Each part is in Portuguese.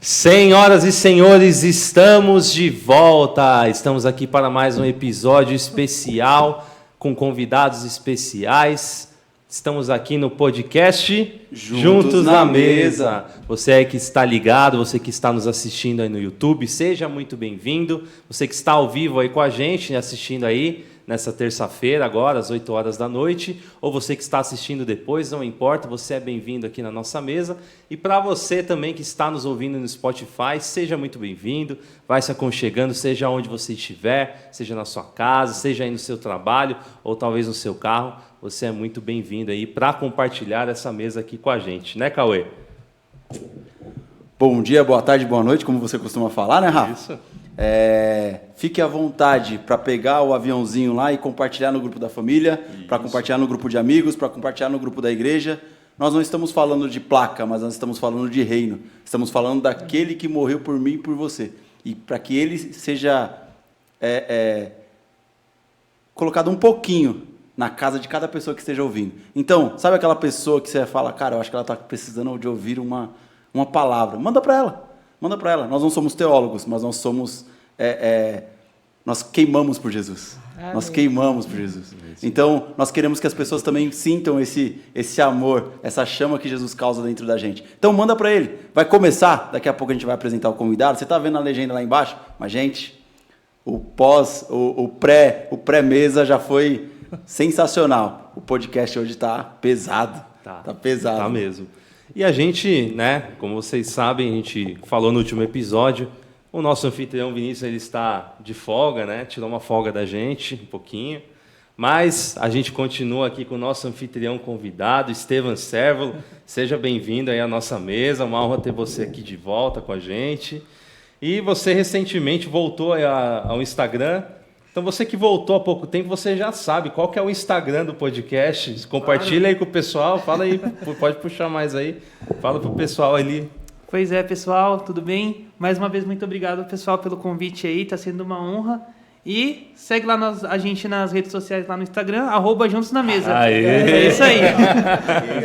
Senhoras e senhores, estamos de volta. Estamos aqui para mais um episódio especial com convidados especiais. Estamos aqui no podcast Juntos na Mesa. Você aí que está ligado, você que está nos assistindo aí no YouTube, seja muito bem-vindo. Você que está ao vivo aí com a gente, assistindo aí nessa terça-feira, agora, às 8 horas da noite, ou você que está assistindo depois, não importa, você é bem-vindo aqui na nossa mesa. E para você também que está nos ouvindo no Spotify, seja muito bem-vindo, vai se aconchegando, seja onde você estiver, seja na sua casa, seja aí no seu trabalho, ou talvez no seu carro, você é muito bem-vindo aí para compartilhar essa mesa aqui com a gente, né, Cauê? Bom dia, boa tarde, boa noite, como você costuma falar, né, Rafa? Isso. Fique à vontade para pegar o aviãozinho lá e compartilhar no grupo da família, para compartilhar no grupo de amigos, para compartilhar no grupo da igreja. Nós não estamos falando de placa, mas nós estamos falando de reino. Estamos falando daquele que morreu por mim e por você. E para que ele seja colocado um pouquinho na casa de cada pessoa que esteja ouvindo. Então, sabe aquela pessoa que você fala, cara, eu acho que ela está precisando de ouvir uma palavra. Manda para ela. Manda para ela. Nós não somos teólogos, mas nós somos... nós queimamos por Jesus. Amém. Nós queimamos por Jesus. Então, nós queremos que as pessoas também sintam esse amor, essa chama que Jesus causa dentro da gente. Então, manda para ele. Vai começar, daqui a pouco a gente vai apresentar o convidado. Você está vendo a legenda lá embaixo? Mas, gente, o pré-mesa já foi sensacional. O podcast hoje está pesado. Tá pesado. Tá mesmo. E a gente, né, como vocês sabem, a gente falou no último episódio, o nosso anfitrião Vinícius, ele está de folga, né? Tirou uma folga da gente, um pouquinho. Mas a gente continua aqui com o nosso anfitrião convidado, Estevam Servo. Seja bem-vindo aí à nossa mesa, uma honra ter você aqui de volta com a gente. E você recentemente voltou ao Instagram. Então você que voltou há pouco tempo, você já sabe qual que é o Instagram do podcast. Compartilha aí com o pessoal, fala aí, pode puxar mais aí. Fala para o pessoal ali. Pois é, pessoal, tudo bem? Mais uma vez, muito obrigado, pessoal, pelo convite aí, está sendo uma honra. E segue lá a gente nas redes sociais, lá no Instagram, @Juntos na Mesa. Aê. É isso aí.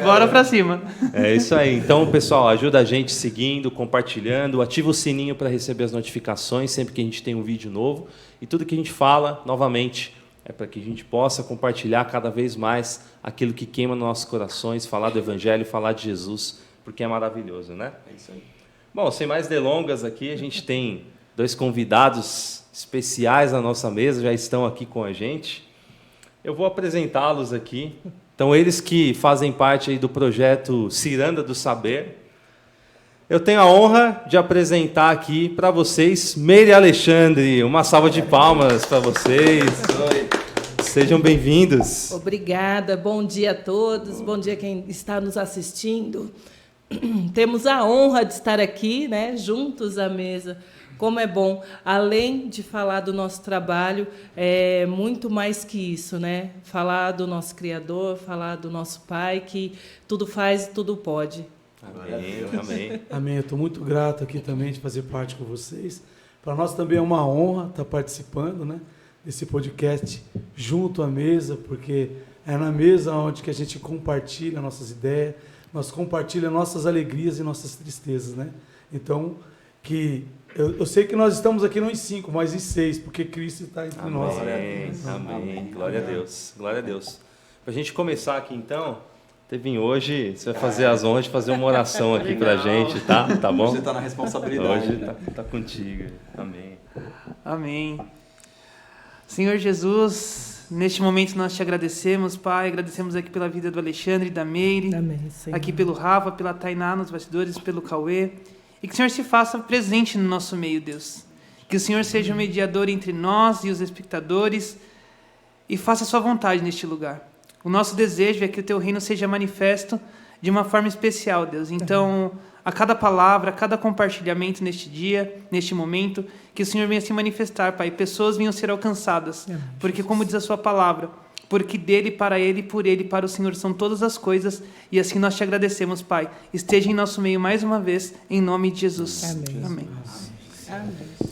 Bora pra cima. É isso aí. Então, pessoal, ajuda a gente seguindo, compartilhando, ativa o sininho para receber as notificações sempre que a gente tem um vídeo novo. E tudo que a gente fala, novamente, é para que a gente possa compartilhar cada vez mais aquilo que queima nos nossos corações, falar do Evangelho, falar de Jesus, porque é maravilhoso, né? É isso aí. Bom, sem mais delongas aqui, a gente tem 2 convidados especiais na nossa mesa, já estão aqui com a gente. Eu vou apresentá-los aqui. Então, eles que fazem parte aí do projeto Ciranda do Saber. Eu tenho a honra de apresentar aqui para vocês Meire Alexandre. Uma salva de palmas para vocês. Sejam bem-vindos. Obrigada, bom dia a todos, bom dia quem está nos assistindo. Temos a honra de estar aqui, né, juntos à mesa. Como é bom, além de falar do nosso trabalho, é muito mais que isso, né? Falar do nosso Criador, falar do nosso Pai, que tudo faz e tudo pode. Amém, amém. Amém. Eu estou muito grato aqui também de fazer parte com vocês. Para nós também é uma honra estar participando, né, desse podcast junto à mesa, porque é na mesa onde que a gente compartilha nossas ideias, nós compartilhamos nossas alegrias e nossas tristezas, né? Então, eu sei que nós estamos aqui não em 5, mas em 6, porque Cristo está entre amém, nós. Amém. Glória a Deus. Glória a Deus. Para a gente começar aqui, então, Tevin, hoje você vai fazer as honras de fazer uma oração aqui para a gente, tá? Tá bom? Você está na responsabilidade. Hoje tá contigo. Amém. Amém. Senhor Jesus, neste momento nós te agradecemos, Pai. Agradecemos aqui pela vida do Alexandre e da Meire. Amém, Senhor. Aqui pelo Rafa, pela Tainá nos bastidores, pelo Cauê. E que o Senhor se faça presente no nosso meio, Deus. Que o Senhor seja o mediador entre nós e os espectadores e faça a sua vontade neste lugar. O nosso desejo é que o teu reino seja manifesto de uma forma especial, Deus. Então, a cada palavra, a cada compartilhamento neste dia, neste momento, que o Senhor venha se manifestar, Pai. Pessoas venham ser alcançadas. Porque, como diz a sua palavra, porque dele, para ele, por ele, para o Senhor são todas as coisas, e assim nós te agradecemos, Pai. Esteja em nosso meio mais uma vez, em nome de Jesus. Amém. Amém.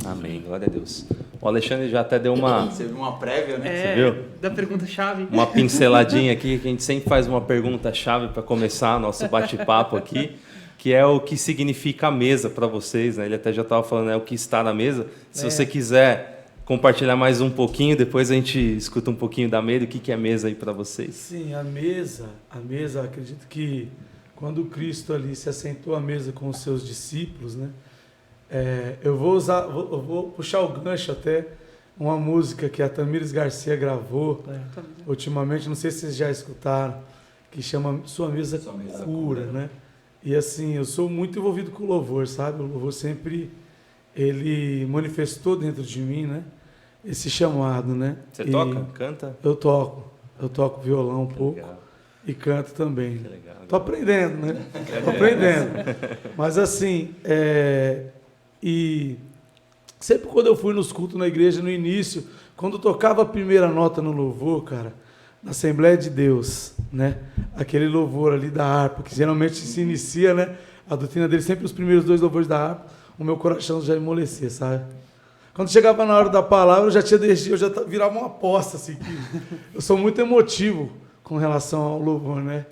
Amém. Glória a Deus. O Alexandre já até deu uma... Você viu uma prévia, né? Você viu? Da pergunta-chave. Uma pinceladinha aqui, que a gente sempre faz uma pergunta-chave para começar nosso bate-papo aqui, que é o que significa a mesa para vocês, né? Ele até já estava falando, o que está na mesa. Se você quiser compartilhar mais um pouquinho, depois a gente escuta um pouquinho da mesa, o que é mesa aí para vocês. Sim, a mesa, acredito que quando Cristo ali se assentou à mesa com os seus discípulos, né? Eu vou puxar o gancho até uma música que a Tamires Garcia gravou ultimamente, não sei se vocês já escutaram, que chama Sua Mesa Cura, né? E assim, eu sou muito envolvido com o louvor, sabe? O louvor sempre, ele manifestou dentro de mim, né? Esse chamado, né? Você toca? Canta? Eu toco violão um pouco. Legal. E canto também. Que legal. Tô aprendendo, né? Tô aprendendo. Mas assim, e sempre quando eu fui nos cultos na igreja, no início, quando tocava a primeira nota no louvor, cara, na Assembleia de Deus, né? Aquele louvor ali da harpa, que geralmente se inicia, né? A doutrina dele, sempre os primeiros 2 louvores da harpa, o meu coração já amolecia, sabe? Quando chegava na hora da palavra, eu já virava uma aposta, assim, que eu sou muito emotivo com relação ao louvor, né?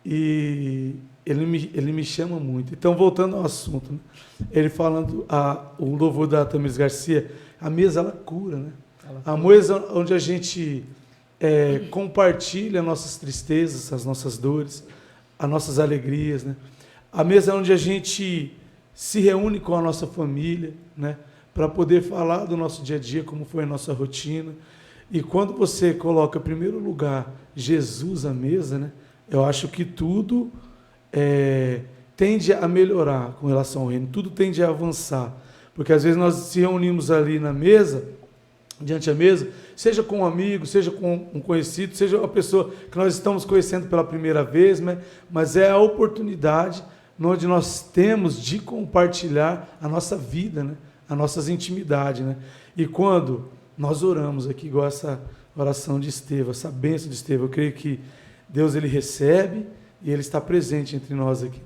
E ele me chama muito. Então, voltando ao assunto, né? Ele falando, o louvor da Tamires Garcia, a mesa, ela cura, né? A mesa onde a gente compartilha nossas tristezas, as nossas dores, as nossas alegrias, né? A mesa onde a gente se reúne com a nossa família, né? Para poder falar do nosso dia a dia, como foi a nossa rotina. E quando você coloca em primeiro lugar Jesus à mesa, né? Eu acho que tudo tende a melhorar com relação ao reino, tudo tende a avançar. Porque às vezes nós se reunimos ali na mesa, diante da mesa, seja com um amigo, seja com um conhecido, seja uma pessoa que nós estamos conhecendo pela primeira vez, né? Mas é a oportunidade onde nós temos de compartilhar a nossa vida, né? As nossas intimidades, né? E quando nós oramos aqui, igual essa oração de Estevão, essa bênção de Estevão, eu creio que Deus, ele recebe e ele está presente entre nós aqui.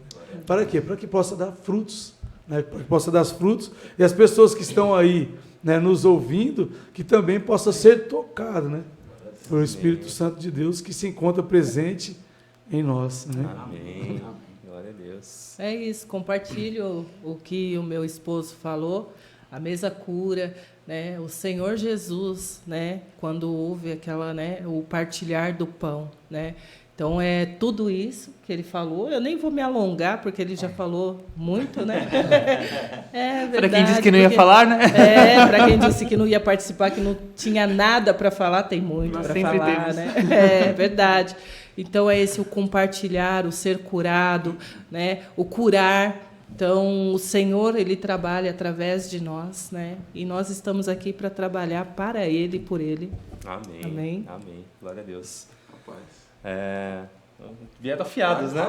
Para quê? Para que possa dar frutos, né? Para que possa dar frutos e as pessoas que estão aí, né, nos ouvindo, que também possa ser tocado, né? Pelo Espírito Santo de Deus que se encontra presente em nós, né? Amém. Glória a Deus. É isso, compartilho o que o meu esposo falou, a mesa cura, né? O Senhor Jesus, né? Quando houve aquela, né? O partilhar do pão, né? Então, é tudo isso que ele falou. Eu nem vou me alongar, porque ele já falou muito, né? É verdade. Para quem disse que não ia falar, né? Para quem disse que não ia participar, que não tinha nada para falar, tem muito para falar, temos. né? É verdade. Então, é esse o compartilhar, o ser curado, né? O curar. Então, o Senhor, ele trabalha através de nós, né? E nós estamos aqui para trabalhar para Ele e por Ele. Amém. Amém. Amém. Glória a Deus. Vieram afiados, né?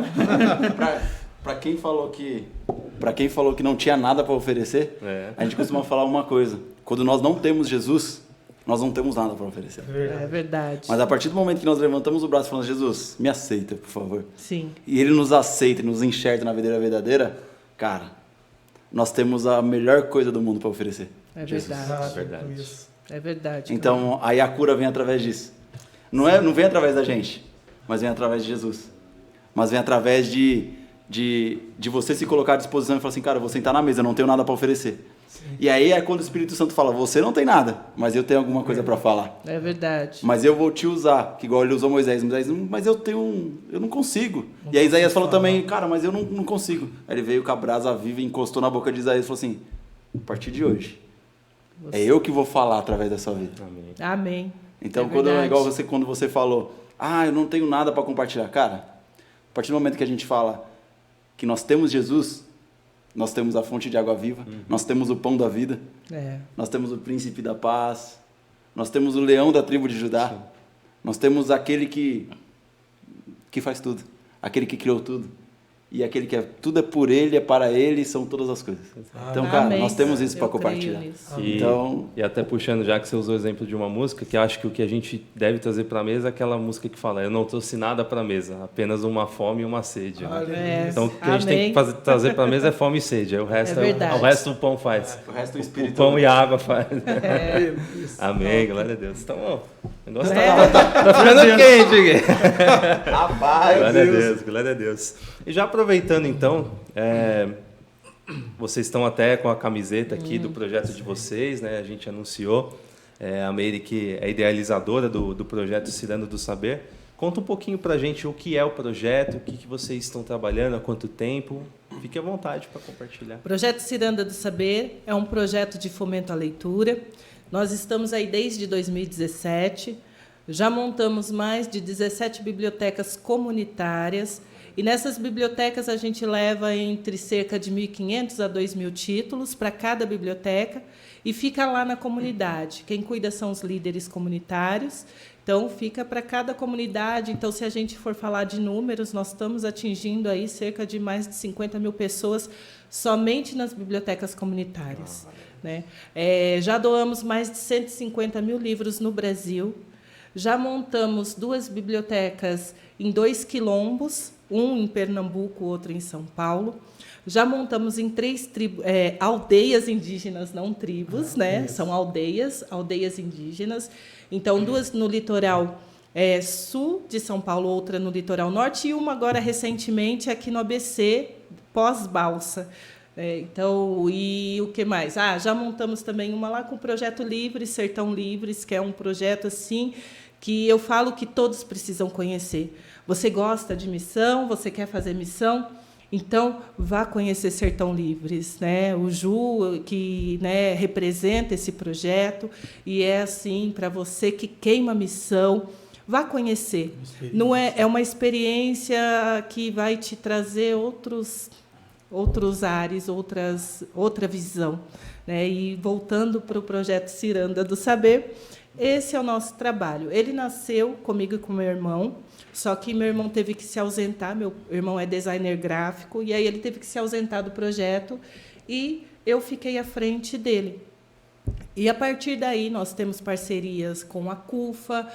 Para quem falou que não tinha nada para oferecer, a gente costuma falar uma coisa: quando nós não temos Jesus, nós não temos nada para oferecer. É verdade. Mas a partir do momento que nós levantamos o braço e falamos: Jesus, me aceita, por favor. Sim. E Ele nos aceita e nos enxerga na videira verdadeira, cara, nós temos a melhor coisa do mundo para oferecer. É Jesus. verdade. É verdade. É verdade. Então, aí a cura vem através disso. Não vem através da gente, mas vem através de Jesus. Mas vem através de você se colocar à disposição e falar assim: cara, eu vou sentar na mesa, eu não tenho nada para oferecer. Sim. E aí é quando o Espírito Santo fala: você não tem nada, mas eu tenho alguma coisa para falar. É verdade. Mas eu vou te usar, que igual ele usou Moisés, mas eu não consigo. E aí Isaías falou também: cara, mas eu não consigo. Aí ele veio com a brasa viva e encostou na boca de Isaías e falou assim: a partir de hoje, é eu que vou falar através da sua vida. Amém. Amém. Então, verdade. quando você falou: eu não tenho nada para compartilhar. Cara, a partir do momento que a gente fala que nós temos Jesus, nós temos a fonte de água viva, nós temos o pão da vida, nós temos o príncipe da paz, nós temos o leão da tribo de Judá, nós temos aquele que faz tudo, aquele que criou tudo, e aquele que tudo é por ele, é para ele, são todas as coisas. Então, cara, Amém. nós temos isso para Eu creio compartilhar. nisso. E até puxando, já que você usou o exemplo de uma música, que eu acho que o que a gente deve trazer para a mesa é aquela música que fala: eu não trouxe nada para a mesa, apenas uma fome e uma sede. Né? Então, o que a gente tem que trazer para a mesa é fome e sede. Aí o resto o pão faz. O resto o Espírito. O pão e a água faz. Amém, glória a Deus. Então, o negócio tá ficando quente aqui. Rapaz, Glória a Deus, glória a Deus. E já para aproveitando então, vocês estão até com a camiseta aqui do projeto de vocês, né? A gente anunciou, a Meire, que é idealizadora do projeto Ciranda do Saber. Conta um pouquinho para a gente o que é o projeto, o que vocês estão trabalhando, há quanto tempo. Fique à vontade para compartilhar. O Projeto Ciranda do Saber é um projeto de fomento à leitura. Nós estamos aí desde 2017, já montamos mais de 17 bibliotecas comunitárias, e nessas bibliotecas a gente leva entre cerca de 1.500 a 2.000 títulos para cada biblioteca, e fica lá na comunidade. Quem cuida são os líderes comunitários, então fica para cada comunidade. Então, se a gente for falar de números, nós estamos atingindo aí cerca de mais de 50 mil pessoas somente nas bibliotecas comunitárias. Né? Já doamos mais de 150 mil livros no Brasil, já montamos 2 bibliotecas em 2 quilombos, um em Pernambuco, outro em São Paulo. Já montamos em 3 aldeias indígenas, não tribos, né? São aldeias indígenas. Então, 2 no litoral sul de São Paulo, outra no litoral norte, e uma agora, recentemente, aqui no ABC, pós-balsa. Então, e o que mais? Já montamos também uma lá com o Projeto Livres, Sertão Livres, que é um projeto assim que eu falo que todos precisam conhecer. Você gosta de missão, você quer fazer missão, então vá conhecer Sertão Livres, né? O Ju, que, né, representa esse projeto, e é assim para você que queima missão, vá conhecer. Não é uma experiência que vai te trazer outros ares, outra visão. Né? E voltando para o projeto Ciranda do Saber, esse é o nosso trabalho. Ele nasceu comigo e com meu irmão, só que meu irmão teve que se ausentar, meu irmão é designer gráfico, e aí ele teve que se ausentar do projeto, e eu fiquei à frente dele. E, a partir daí, nós temos parcerias com a CUFA,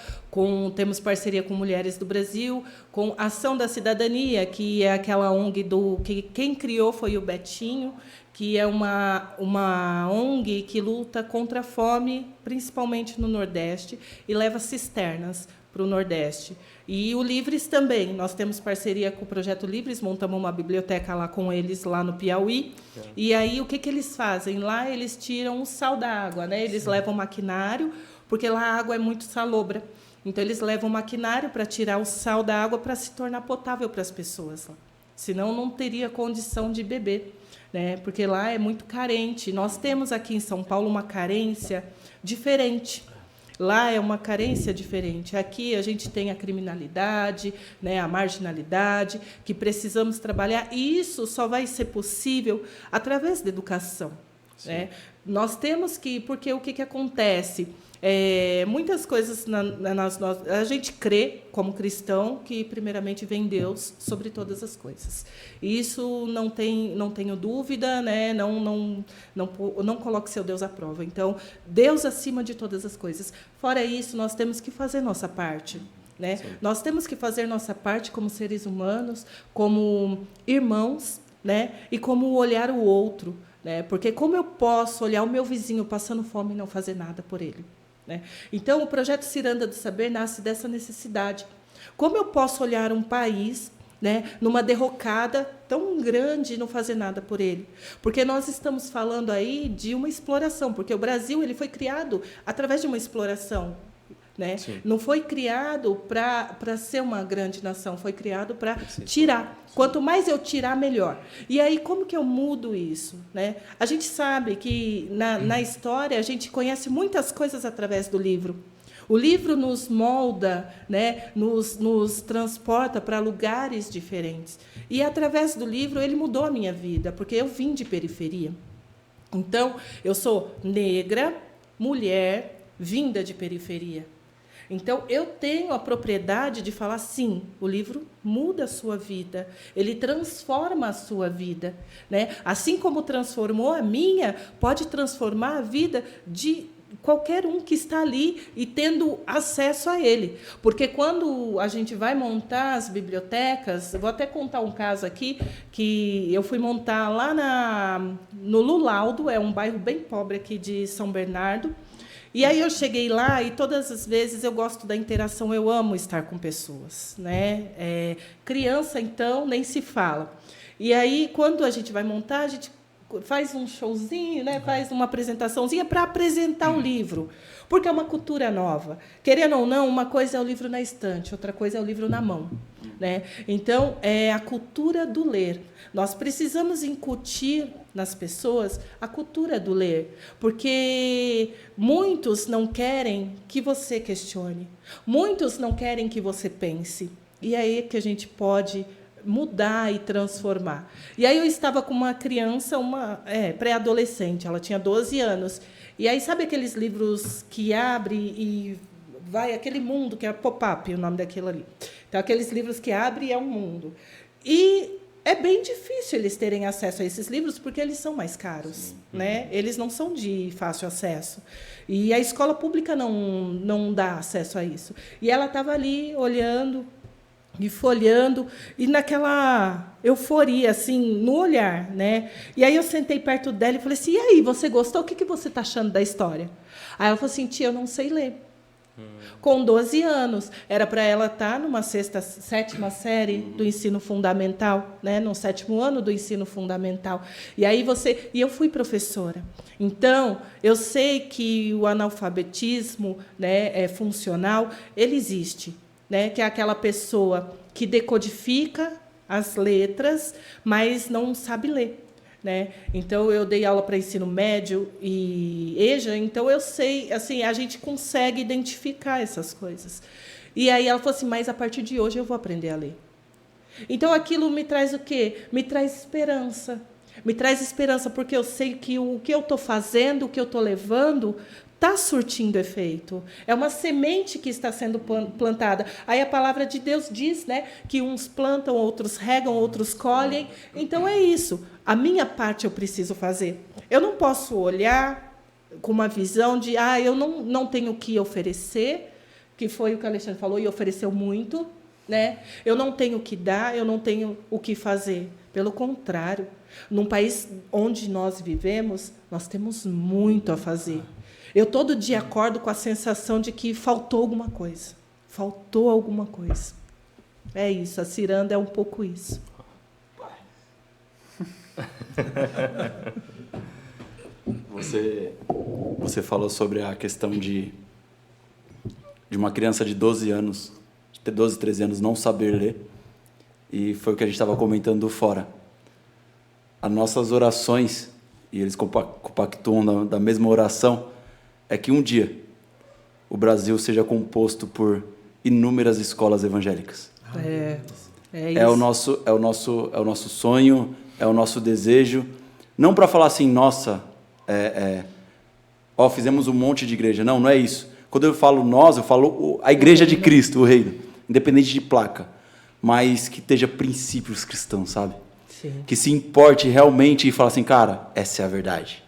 temos parceria com Mulheres do Brasil, com Ação da Cidadania, que é aquela ONG que quem criou foi o Betinho, que é uma ONG que luta contra a fome, principalmente no Nordeste, e leva cisternas para o Nordeste. E o Livres também. Nós temos parceria com o Projeto Livres, montamos uma biblioteca lá com eles, lá no Piauí. E aí, o que eles fazem? Lá eles tiram o sal da água, né? Eles levam maquinário, porque lá a água é muito salobra. Então, eles levam maquinário para tirar o sal da água para se tornar potável para as pessoas. Senão, não teria condição de beber, né? Porque lá é muito carente. Nós temos aqui em São Paulo uma carência diferente. Lá é uma carência diferente. Aqui a gente tem a criminalidade, né, a marginalidade, que precisamos trabalhar, e isso só vai ser possível através da educação. Né? Nós temos que... Porque o que acontece? Muitas coisas a gente crê, como cristão, que primeiramente vem Deus sobre todas as coisas. Isso não tenho dúvida, né? Não coloque seu Deus à prova. Então, Deus acima de todas as coisas. Fora isso, nós temos que fazer nossa parte. Né? Nós temos que fazer nossa parte como seres humanos, como irmãos, né? E como olhar o outro. Né? Porque como eu posso olhar o meu vizinho passando fome e não fazer nada por ele? Né? Então, o projeto Ciranda do Saber nasce dessa necessidade. Como eu posso olhar um país, né, numa derrocada tão grande e não fazer nada por ele? Porque nós estamos falando aí de uma exploração, porque o Brasil ele foi criado através de uma exploração. Né? Não foi criado para ser uma grande nação, foi criado para tirar. Quanto mais eu tirar, melhor. E aí, como que eu mudo isso? Né? A gente sabe que, na história, a gente conhece muitas coisas através do livro. O livro nos molda, né? nos transporta para lugares diferentes. E, através do livro, ele mudou a minha vida, porque eu vim de periferia. Então, eu sou negra, mulher, vinda de periferia. Então, eu tenho a propriedade de falar, sim, o livro muda a sua vida, ele transforma a sua vida. Né? Assim como transformou a minha, pode transformar a vida de qualquer um que está ali e tendo acesso a ele. Porque quando a gente vai montar as bibliotecas, eu vou até contar um caso aqui, que eu fui montar lá no Lulaudo, é um bairro bem pobre aqui de São Bernardo. E aí eu cheguei lá e todas as vezes eu gosto da interação, eu amo estar com pessoas, né? Criança, então, nem se fala. E aí, quando a gente vai montar, a gente faz um showzinho, né? Faz uma apresentaçãozinha para apresentar o livro, porque é uma cultura nova. Querendo ou não, uma coisa é o livro na estante, outra coisa é o livro na mão, né? Então, é a cultura do ler. Nós precisamos incutir nas pessoas a cultura do ler, porque muitos não querem que você questione, muitos não querem que você pense. E é aí que a gente pode mudar e transformar. E aí eu estava com uma criança, uma pré-adolescente, ela tinha 12 anos. E aí, sabe aqueles livros que abre e vai aquele mundo, que é pop-up, o nome daquilo ali. Então, aqueles livros que abre e é um mundo. E é bem difícil eles terem acesso a esses livros, porque eles são mais caros, né? Eles não são de fácil acesso. E a escola pública não dá acesso a isso. E ela estava ali olhando e folheando, e naquela euforia, assim, no olhar, né? E aí eu sentei perto dela e falei assim, e aí, você gostou? O que você está achando da história? Aí ela falou assim, tia, eu não sei ler. Com 12 anos. Era para ela estar numa sétima série do ensino fundamental, né? No 7º ano do ensino fundamental. E aí e eu fui professora. Então, eu sei que o analfabetismo, né, funcional, ele existe, né? Que é aquela pessoa que decodifica as letras, mas não sabe ler. Né? Então, eu dei aula para ensino médio e EJA, então eu sei, assim, a gente consegue identificar essas coisas. E aí ela falou assim, mas a partir de hoje eu vou aprender a ler. Então, aquilo me traz o quê? Me traz esperança. Me traz esperança, porque eu sei que o que eu estou fazendo, o que eu estou levando, está surtindo efeito. É uma semente que está sendo plantada. Aí a palavra de Deus diz, né, que uns plantam, outros regam, outros colhem. Então é isso. A minha parte eu preciso fazer. Eu não posso olhar com uma visão de eu não tenho o que oferecer, que foi o que o Alexandre falou, e ofereceu muito, né? Eu não tenho o que dar, eu não tenho o que fazer. Pelo contrário, num país onde nós vivemos, nós temos muito a fazer. Eu todo dia acordo com a sensação de que faltou alguma coisa. Faltou alguma coisa. É isso, a ciranda é um pouco isso. Você falou sobre a questão de uma criança de 12 anos, de ter 12, 13 anos, não saber ler. E foi o que a gente estava comentando fora. As nossas orações, e eles compactuam da mesma oração, é que um dia o Brasil seja composto por inúmeras escolas evangélicas. Isso. É o nosso sonho, é o nosso desejo. Não para falar assim, nossa, fizemos um monte de igreja. Não é isso. Quando eu falo nós, eu falo a igreja de Cristo, o reino, independente de placa, mas que esteja princípios cristãos, sabe? Sim. Que se importe realmente e fale assim, cara, essa é a verdade.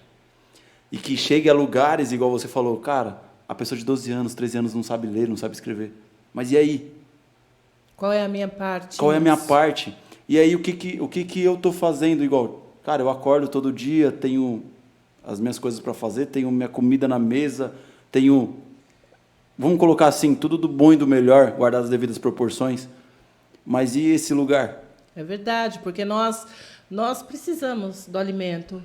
E que chegue a lugares, igual você falou, cara, a pessoa de 12 anos, 13 anos não sabe ler, não sabe escrever. Mas e aí? Qual é a minha parte? Qual é a minha parte? E aí o que eu estou fazendo? Igual, cara, eu acordo todo dia, tenho as minhas coisas para fazer, tenho minha comida na mesa, tenho, vamos colocar assim, tudo do bom e do melhor, guardado as devidas proporções. Mas e esse lugar? É verdade, porque nós precisamos do alimento.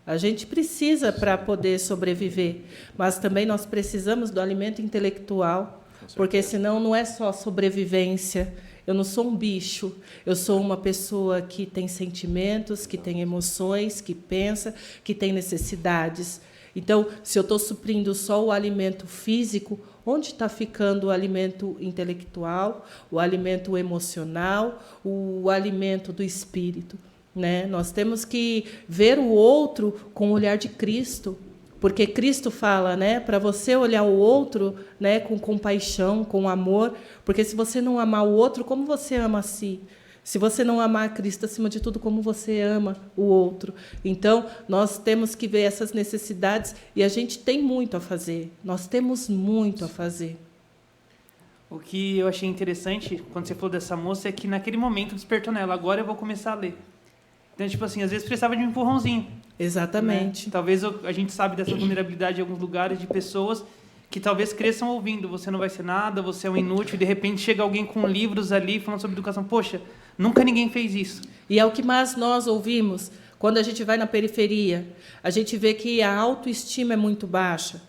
A gente precisa para poder sobreviver, mas também nós precisamos do alimento intelectual, porque senão não é só sobrevivência. Eu não sou um bicho, eu sou uma pessoa que tem sentimentos, que tem emoções, que pensa, que tem necessidades. Então, se eu estou suprindo só o alimento físico, onde está ficando o alimento intelectual, o alimento emocional, o alimento do espírito? Né? Nós temos que ver o outro com o olhar de Cristo, porque Cristo fala, né, para você olhar o outro, né, com compaixão, com amor, porque se você não amar o outro, como você ama a si? Se você não amar a Cristo acima de tudo, como você ama o outro? Então, nós temos que ver essas necessidades e a gente tem muito a fazer. Nós temos muito a fazer. O que eu achei interessante, quando você falou dessa moça, é que naquele momento despertou nela, agora eu vou começar a ler. Então, tipo assim, às vezes precisava de um empurrãozinho. Exatamente. Né? Talvez a gente sabe dessa vulnerabilidade em alguns lugares de pessoas que talvez cresçam ouvindo, você não vai ser nada, você é um inútil, e de repente chega alguém com livros ali falando sobre educação. Poxa, nunca ninguém fez isso. E é o que mais nós ouvimos quando a gente vai na periferia. A gente vê que a autoestima é muito baixa.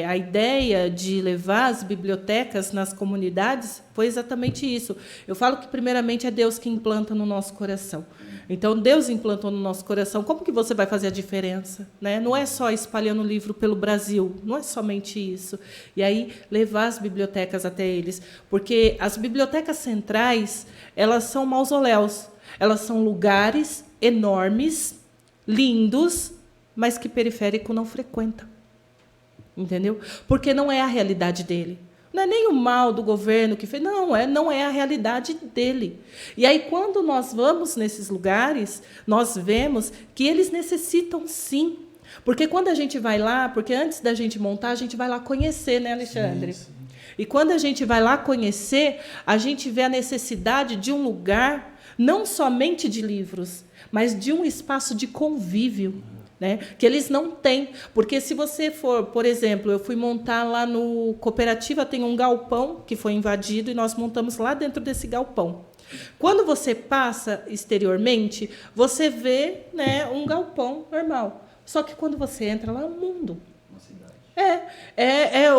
A ideia de levar as bibliotecas nas comunidades foi exatamente isso. Eu falo que, primeiramente, é Deus que implanta no nosso coração. Então, Deus implantou no nosso coração. Como que você vai fazer a diferença? Né? Não é só espalhando livro pelo Brasil, não é somente isso. E aí, levar as bibliotecas até eles. Porque as bibliotecas centrais, elas são mausoléus. Elas são lugares enormes, lindos, mas que periférico não frequenta. Entendeu? Porque não é a realidade dele. Não é nem o mal do governo que fez, não é a realidade dele. E aí, quando nós vamos nesses lugares, nós vemos que eles necessitam, sim. Porque quando a gente vai lá, porque antes da gente montar, a gente vai lá conhecer, né, Alexandre? Sim, sim. E quando a gente vai lá conhecer, a gente vê a necessidade de um lugar, não somente de livros, mas de um espaço de convívio. Né? Que eles não têm, porque se você for, por exemplo, eu fui montar lá no Cooperativa, tem um galpão que foi invadido e nós montamos lá dentro desse galpão. Quando você passa exteriormente, você vê, né, um galpão normal, só que quando você entra lá é um mundo. É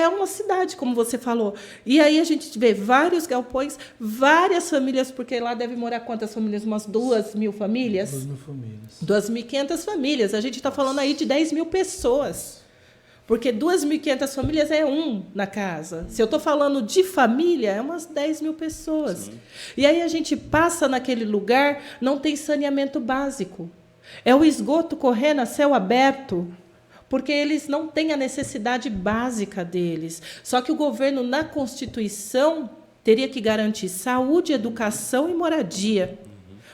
uma cidade, como você falou. E aí a gente vê vários galpões, várias famílias, porque lá deve morar quantas famílias? Umas 2.000 famílias? 2.000 famílias. 2.500 famílias. A gente está falando aí de 10.000 pessoas. Porque 2.500 famílias é um na casa. Se eu estou falando de família, é umas 10.000 pessoas. Sim. E aí a gente passa naquele lugar, não tem saneamento básico. É o esgoto correndo a céu aberto. Porque eles não têm a necessidade básica deles. Só que o governo, na Constituição, teria que garantir saúde, educação e moradia.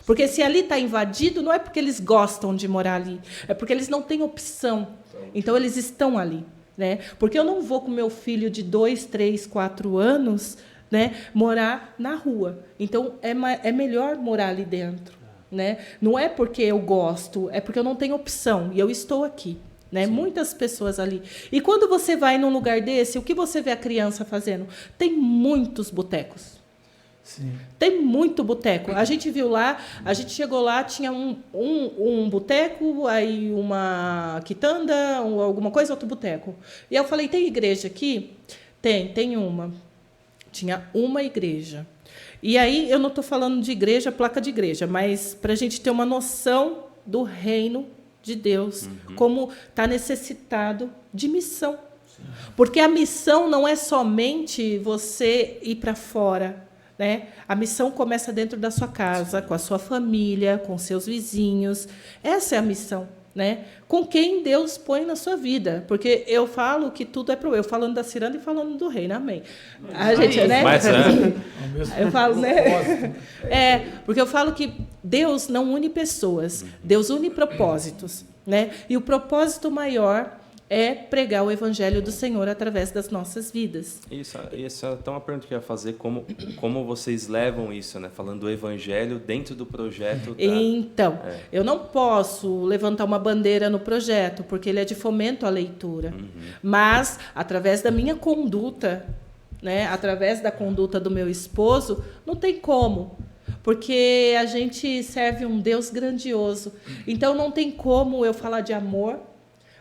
Porque se ali está invadido, não é porque eles gostam de morar ali, é porque eles não têm opção. Então, eles estão ali. Né? Porque eu não vou com meu filho de 2, 3, 4 anos, né, morar na rua. Então, é melhor morar ali dentro. Né? Não é porque eu gosto, é porque eu não tenho opção, e eu estou aqui. Né? Muitas pessoas ali. E quando você vai num lugar desse, o que você vê a criança fazendo? Tem muitos botecos. Sim. Tem muito boteco. A gente viu lá, a gente chegou lá, tinha um boteco, aí uma quitanda, alguma coisa, outro boteco. E eu falei, tem igreja aqui? Tem uma. Tinha uma igreja. E aí, eu não estou falando de igreja, placa de igreja, mas para a gente ter uma noção do reino de Deus, como está necessitado de missão. Sim. Porque a missão não é somente você ir para fora. Né? A missão começa dentro da sua casa, com a sua família, com seus vizinhos. Essa é a missão. Né? Com quem Deus põe na sua vida. Porque eu falo que tudo é para eu falando da ciranda e falando do reino. Amém. A gente, né? Eu falo, né? Porque eu falo que Deus não une pessoas, Deus une propósitos. Né? E o propósito maior é pregar o evangelho do Senhor através das nossas vidas. Isso é até uma pergunta que eu ia fazer, como vocês levam isso, né? Falando do evangelho dentro do projeto. Então, eu não posso levantar uma bandeira no projeto, porque ele é de fomento à leitura. Mas, através da minha conduta, né? Através da conduta do meu esposo, não tem como. Porque a gente serve um Deus grandioso. Então, não tem como eu falar de amor,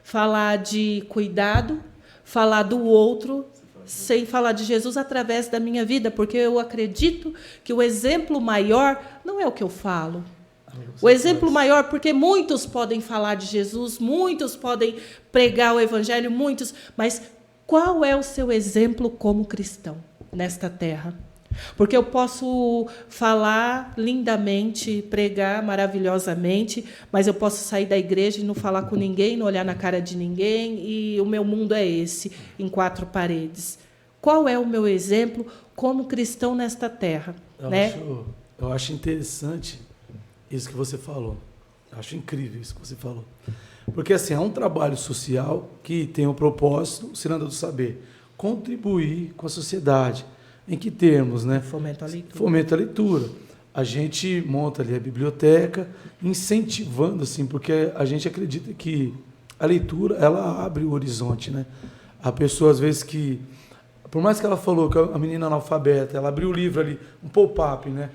falar de cuidado, falar do outro, sem falar de Jesus através da minha vida, porque eu acredito que o exemplo maior não é o que eu falo. O exemplo maior, porque muitos podem falar de Jesus, muitos podem pregar o evangelho, muitos, mas qual é o seu exemplo como cristão nesta terra? Porque eu posso falar lindamente, pregar maravilhosamente, mas eu posso sair da igreja e não falar com ninguém, não olhar na cara de ninguém, e o meu mundo é esse, em 4 paredes. Qual é o meu exemplo como cristão nesta terra? Eu acho interessante isso que você falou. Eu acho incrível isso que você falou. Porque assim, é um trabalho social que tem o propósito, Ciranda do Saber, contribuir com a sociedade. Em que termos, né? Fomenta a leitura. Fomenta a leitura. A gente monta ali a biblioteca, incentivando, assim, porque a gente acredita que a leitura, ela abre o horizonte, né? A pessoa, às vezes, que... Por mais que ela falou que a menina analfabeta, ela abriu o livro ali, um pop-up, né?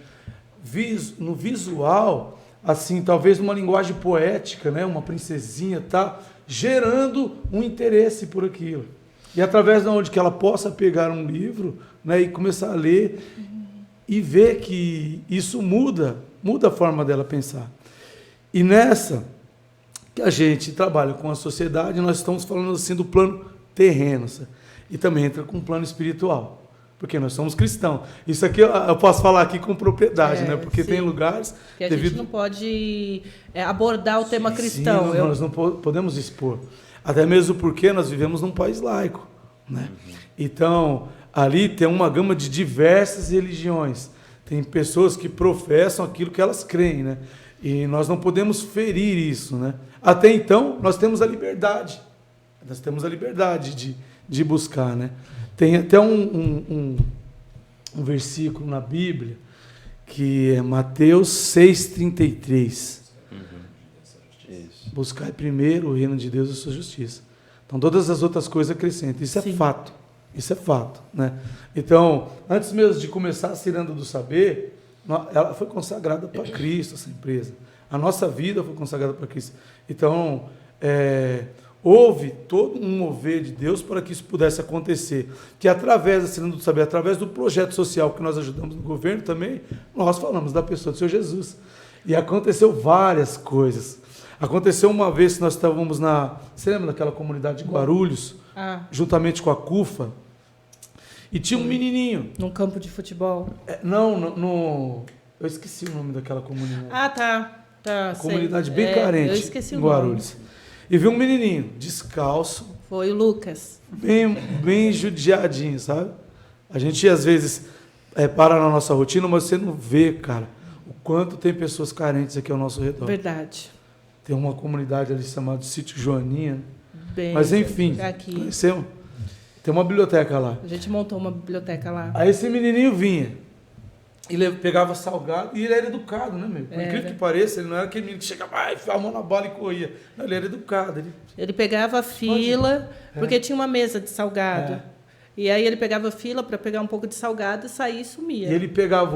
No visual, assim, talvez numa linguagem poética, né? Uma princesinha, tá? Gerando um interesse por aquilo. E através de onde que ela possa pegar um livro, né? E começar a ler e ver que isso muda a forma dela pensar. E nessa que a gente trabalha com a sociedade, nós estamos falando assim do plano terreno, sabe? E também entra com o plano espiritual, porque nós somos cristãos. Isso aqui eu posso falar aqui com propriedade, né? Porque sim. tem lugares... Que a gente não pode abordar o tema cristão. Sim, nós não podemos expor. Até mesmo porque nós vivemos num país laico, né? Então, ali tem uma gama de diversas religiões. Tem pessoas que professam aquilo que elas creem, né? E nós não podemos ferir isso, né? Até então, nós temos a liberdade. Nós temos a liberdade de buscar, né? Tem até um versículo na Bíblia que é Mateus 6,33. Buscai primeiro o reino de Deus e a sua justiça. Então, todas as outras coisas acrescentam. Isso é fato. Isso é fato, né? Então, antes mesmo de começar a Ciranda do Saber, ela foi consagrada para Cristo, essa empresa. A nossa vida foi consagrada para Cristo. Então, houve todo um mover de Deus para que isso pudesse acontecer. Que através da Ciranda do Saber, através do projeto social que nós ajudamos no governo também, nós falamos da pessoa do Senhor Jesus. E aconteceu várias coisas. Aconteceu uma vez que nós estávamos você lembra daquela comunidade de Guarulhos? Juntamente com a CUFA. E tinha um menininho. Num campo de futebol? Eu esqueci o nome daquela comunidade. Tá. Comunidade bem carente. Eu esqueci o em Guarulhos. nome. E viu um menininho descalço. Foi o Lucas. Bem judiadinho, sabe? A gente às vezes para na nossa rotina, mas você não vê, cara, o quanto tem pessoas carentes aqui ao nosso redor. Verdade. Tem uma comunidade ali chamada Sítio Joaninha. Bem, mas enfim, aqui. Conhecemos. Tem uma biblioteca lá. A gente montou uma biblioteca lá. Aí esse menininho vinha. Ele pegava salgado e ele era educado, né, meu? Por incrível que pareça, ele não era aquele menino que chegava, enfiava a mão na bola e corria. Não, ele era educado. Ele pegava a fila, porque tinha uma mesa de salgado. E aí ele pegava a fila para pegar um pouco de salgado e saía e sumia. E ele pegava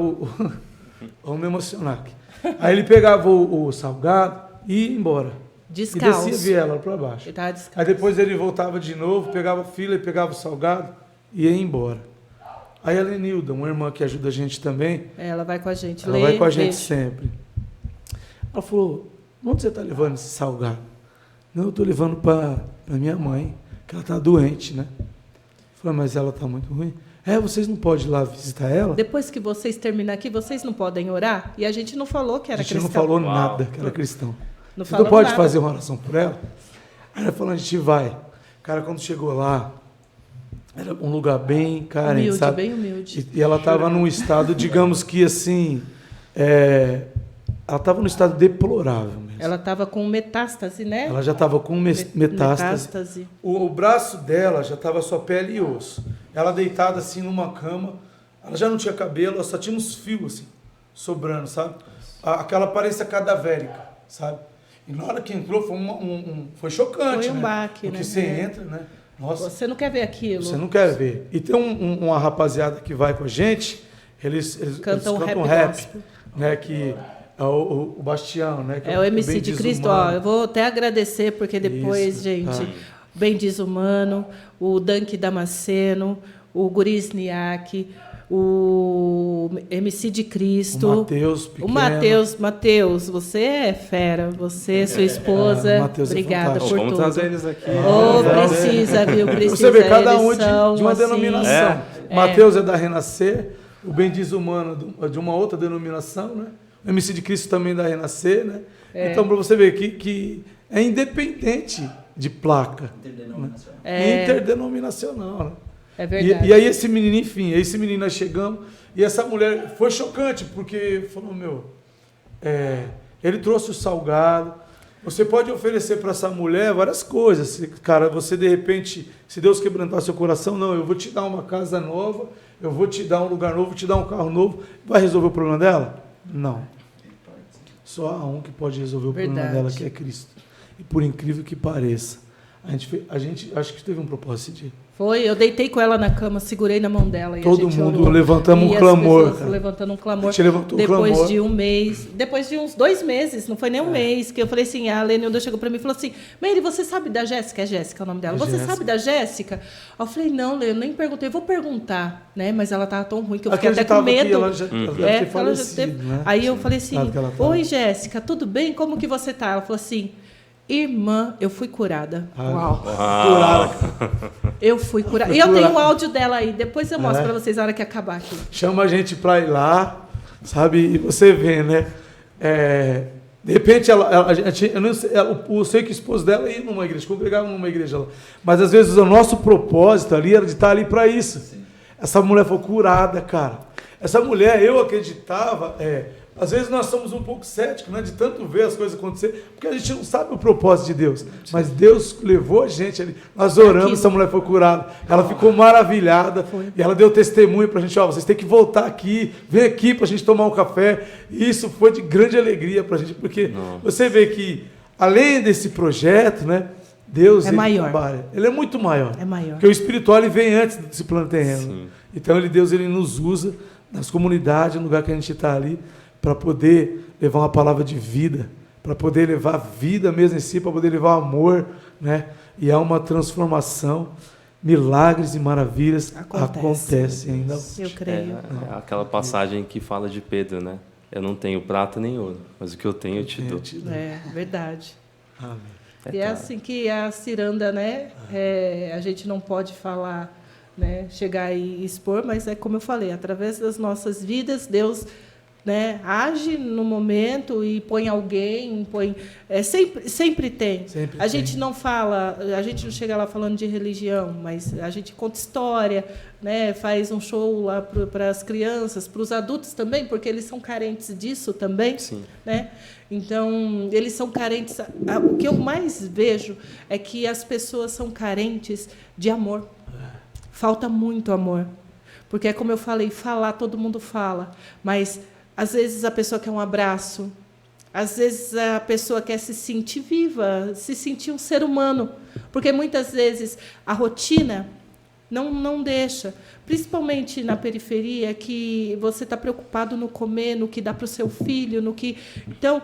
Vamos me emocionar aqui. Aí ele pegava o salgado e ia embora. Descalço. E descia a viela para baixo. Ele tava descalço. Aí depois ele voltava de novo, pegava a fila e pegava o salgado e ia embora. Aí a Lenilda, uma irmã que ajuda a gente também. Ela vai com a gente. Ela vai com a gente sempre. Ela falou, onde você está levando esse salgado? Não, eu estou levando para minha mãe, que ela está doente, né? Eu falei, mas ela está muito ruim. Vocês não podem ir lá visitar ela? Depois que vocês terminarem aqui, vocês não podem orar? E a gente não falou que era cristão. A gente não falou nada que era cristão. Você não pode fazer uma oração por ela? Aí ela falou, a gente vai. Cara, quando chegou lá, era um lugar bem carente, humilde, sabe? Bem humilde. E ela estava num estado, digamos que assim, ela estava num estado deplorável mesmo. Ela estava com metástase, né? Ela já estava com metástase. O braço dela já estava só pele e osso. Ela deitada assim numa cama, ela já não tinha cabelo, ela só tinha uns fios assim, sobrando, sabe? Aquela aparência cadavérica, sabe? E na hora que entrou foi chocante, foi um baque, Porque né? você entra, né? Nossa, você não quer ver aquilo. Você não quer ver. E tem uma rapaziada que vai com a gente, eles cantam rap, né? Que é o Bastião, né? Que é o MC de Cristo. Ó, eu vou até agradecer, porque depois, gente, Bem Diz Humano, o Dank Damasceno, o Guris Niak, o MC de Cristo. O Matheus, você é fera. Você, sua esposa, obrigada por tudo. Vamos trazer eles aqui. Precisa, viu? Precisa. Você vê, cada um de uma denominação. Mateus é da Renascer, o Bem Diz Humano de uma outra denominação, né? O MC de Cristo também da Renascer, né? Então, para você ver que é independente de placa. Interdenominacional, né? É verdade. E aí esse menino, nós chegamos, e essa mulher, foi chocante, porque falou, ele trouxe o salgado, você pode oferecer para essa mulher várias coisas, cara, você de repente, se Deus quebrantar seu coração, não, eu vou te dar uma casa nova, eu vou te dar um lugar novo, vou te dar um carro novo, vai resolver o problema dela? Não. Só há um que pode resolver o problema dela, que é Cristo. E por incrível que pareça, a gente acho que teve um propósito de Foi, eu deitei com ela na cama, segurei na mão dela. E todo a gente mundo orou. levantamos E um as clamor. pessoas Cara. levantando um clamor. A gente levantou um Depois clamor. de um mês, depois de uns 2 meses, não foi nem um mês, que eu falei assim, a Lenilda chegou para mim e falou assim, Meire, você sabe da Jéssica? É Jéssica o nome dela. Você Jéssica. sabe da Jéssica? Eu falei, não, Lê, eu nem perguntei, vou perguntar, né? Mas ela estava tão ruim que eu fiquei até com medo. Ela já deve ter ela já falecido, teve- né? Aí eu falei assim, Sabe que ela tá- oi Jéssica, tudo bem? Como que você tá? Ela falou assim, irmã, eu fui curada. Uau. Eu fui curada. E eu tenho o áudio dela aí, depois eu mostro para vocês na hora que acabar aqui. Chama a gente para ir lá, sabe? E você vê, né? De repente, eu sei que o esposo dela ia numa igreja, congregava numa igreja lá. Mas às vezes o nosso propósito ali era de estar ali para isso. Sim. Essa mulher foi curada, cara. Essa mulher, eu acreditava. Às vezes nós somos um pouco céticos, né, de tanto ver as coisas acontecer, porque a gente não sabe o propósito de Deus. Mas Deus levou a gente ali. Nós oramos, essa mulher foi curada. Ela ficou maravilhada. E ela deu testemunho para a gente. Vocês têm que voltar aqui, vem aqui para a gente tomar um café. E isso foi de grande alegria para a gente, porque você vê que, além desse projeto, né, Deus é maior. trabalha. Ele é muito maior. É maior. Porque o espiritual ele vem antes desse plano terreno. Sim. Então Deus ele nos usa nas comunidades, no lugar que a gente está ali, para poder levar uma palavra de vida, para poder levar vida mesmo em si, para poder levar amor, né? E há uma transformação, milagres e maravilhas acontecem ainda hoje. Eu creio. É aquela passagem que fala de Pedro, né? Eu não tenho prata nem ouro, mas o que eu tenho eu te dou. É, verdade. Amém. E é assim que a ciranda, né? A gente não pode falar, né? Chegar e expor, mas é como eu falei, através das nossas vidas, Deus, né, age no momento e põe alguém, sempre tem. Sempre a gente não fala, a gente não chega lá falando de religião, mas a gente conta história, né, faz um show lá para as crianças, para os adultos também, porque eles são carentes disso também. Sim. Né? Então, eles são carentes. O que eu mais vejo é que as pessoas são carentes de amor. Falta muito amor. Porque é como eu falei, falar, todo mundo fala, mas às vezes a pessoa quer um abraço, às vezes a pessoa quer se sentir viva, se sentir um ser humano, porque muitas vezes a rotina não deixa, principalmente na periferia, que você está preocupado no comer, no que dá para o seu filho, no que... Então,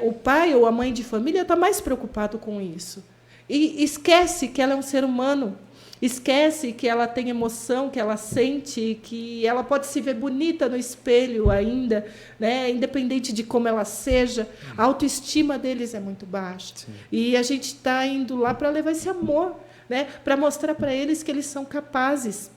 o pai ou a mãe de família está mais preocupado com isso. E esquece que ela é um ser humano. Esquece que ela tem emoção, que ela sente, que ela pode se ver bonita no espelho ainda, né? Independente de como ela seja, a autoestima deles é muito baixa. Sim. E a gente está indo lá para levar esse amor, né? Para mostrar para eles que eles são capazes.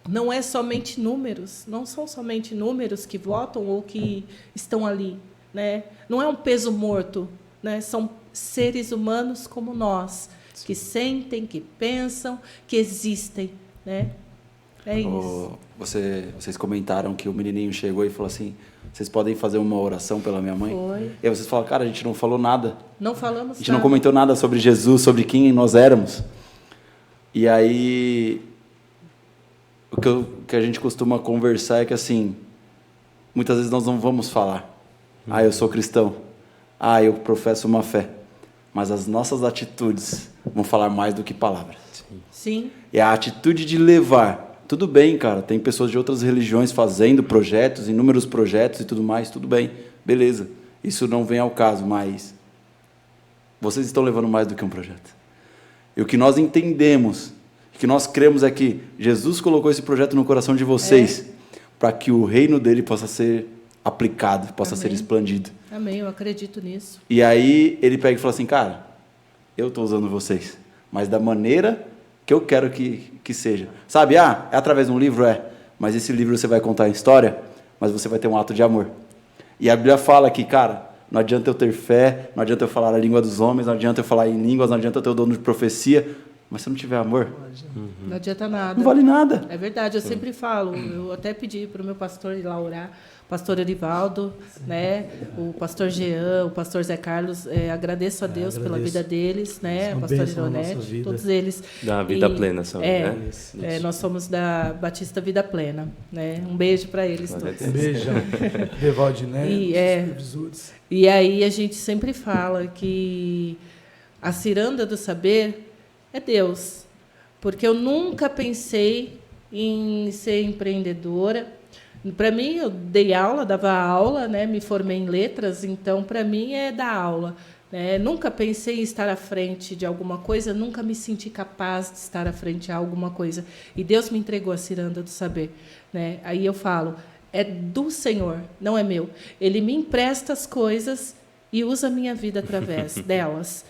Não é somente números, não são somente números que votam ou que estão ali, né? Não é um peso morto, né? São seres humanos como nós, que sentem, que pensam, que existem, né? É isso. Vocês comentaram que o menininho chegou e falou assim, vocês podem fazer uma oração pela minha mãe? Foi. E aí vocês falaram, cara, a gente não falou nada. Não falamos nada. A gente não comentou nada sobre Jesus, sobre quem nós éramos. E aí, o que a gente costuma conversar é que, assim, muitas vezes nós não vamos falar. Eu sou cristão. Eu professo uma fé. Mas as nossas atitudes vão falar mais do que palavras. Sim. É a atitude de levar. Tudo bem, cara, tem pessoas de outras religiões fazendo projetos, inúmeros projetos e tudo mais, tudo bem, beleza. Isso não vem ao caso, mas vocês estão levando mais do que um projeto. E o que nós entendemos, o que nós cremos é que Jesus colocou esse projeto no coração de vocês para que o reino dele possa ser aplicado, possa ser expandido. Amém, eu acredito nisso. E aí ele pega e fala assim, cara, eu estou usando vocês, mas da maneira que eu quero que seja. Sabe, é através de um livro, mas esse livro você vai contar a história, mas você vai ter um ato de amor. E a Bíblia fala que, cara, não adianta eu ter fé, não adianta eu falar a língua dos homens, não adianta eu falar em línguas, não adianta eu ter o dono de profecia, mas se não tiver amor, não adianta nada. Não vale nada. É verdade, eu sempre falo, eu até pedi para o meu pastor ir lá orar, o pastor Erivaldo, né, o pastor Jean, o pastor Zé Carlos, agradeço a Deus pela vida deles, né, o pastor Ironete, todos eles. Da Vida Plena, são, né? Nós somos da Batista Vida Plena, né, um beijo para eles todos. Um beijão. Revaldinete, e aí a gente sempre fala que A ciranda do saber é Deus. Porque eu nunca pensei em ser empreendedora. Para mim, eu dei aula, dava aula, né? Me formei em letras, então, para mim, é dar aula. Nunca pensei em estar à frente de alguma coisa, nunca me senti capaz de estar à frente de alguma coisa. E Deus me entregou a ciranda do saber. Aí eu falo, é do Senhor, não é meu. Ele me empresta as coisas e usa a minha vida através delas.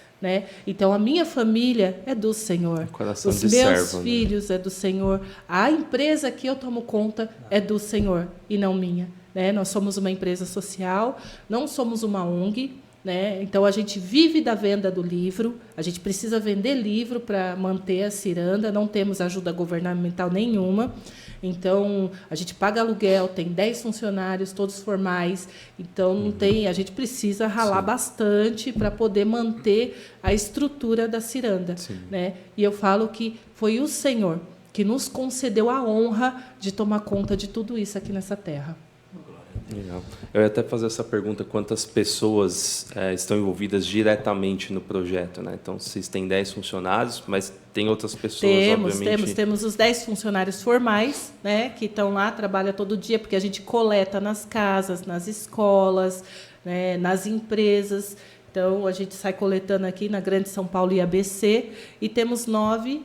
Então, a minha família é do Senhor. Os meus filhos é do Senhor. A empresa que eu tomo conta é do Senhor e não minha. Nós somos uma empresa social, não somos uma ONG. Então, a gente vive da venda do livro, a gente precisa vender livro para manter a ciranda, não temos ajuda governamental nenhuma. Então, a gente paga aluguel, tem 10 funcionários, todos formais. Então, não tem, a gente precisa ralar bastante para poder manter a estrutura da ciranda. E eu falo que foi o Senhor que nos concedeu a honra de tomar conta de tudo isso aqui nessa terra. Legal. Eu ia até fazer essa pergunta, quantas pessoas estão envolvidas diretamente no projeto, Então, vocês têm 10 funcionários, mas tem outras pessoas, obviamente... Temos os 10 funcionários formais, que estão lá, trabalham todo dia, porque a gente coleta nas casas, nas escolas, nas empresas. Então, a gente sai coletando aqui na Grande São Paulo e ABC, e temos 9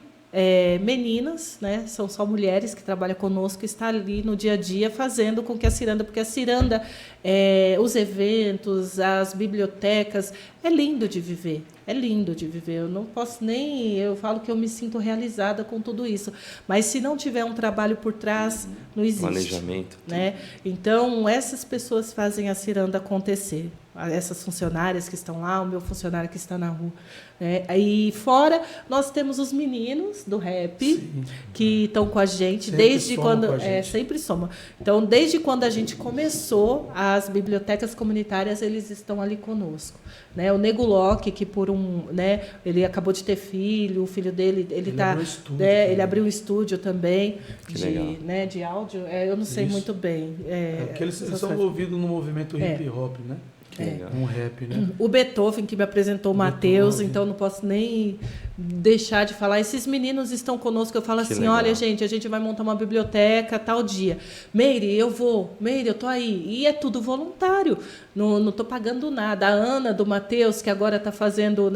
meninas, são só mulheres que trabalham conosco, está ali no dia a dia fazendo com que a ciranda, porque a ciranda, os eventos, as bibliotecas, é lindo de viver, eu não posso nem, eu falo que eu me sinto realizada com tudo isso, mas se não tiver um trabalho por trás, não existe. Planejamento. Então, essas pessoas fazem a ciranda acontecer. Essas funcionárias que estão lá, o meu funcionário que está na rua. Aí fora, nós temos os meninos do rap, que estão com a gente, sempre desde quando. Sempre soma. Então, desde quando a gente começou, as bibliotecas comunitárias, eles estão ali conosco. O Nego Locke, que por ele acabou de ter filho, o filho dele, ele abriu um estúdio também de áudio. Eu não sei muito bem. Porque eles são envolvidos no movimento hip hop, Um rap, O Beethoven, que me apresentou o Matheus, então não posso nem deixar de falar. Esses meninos estão conosco, eu falo assim, olha, gente, a gente vai montar uma biblioteca tal dia. Meire, eu vou. Meire, eu tô aí. E é tudo voluntário. Não estou pagando nada. A Ana, do Matheus, que agora está fazendo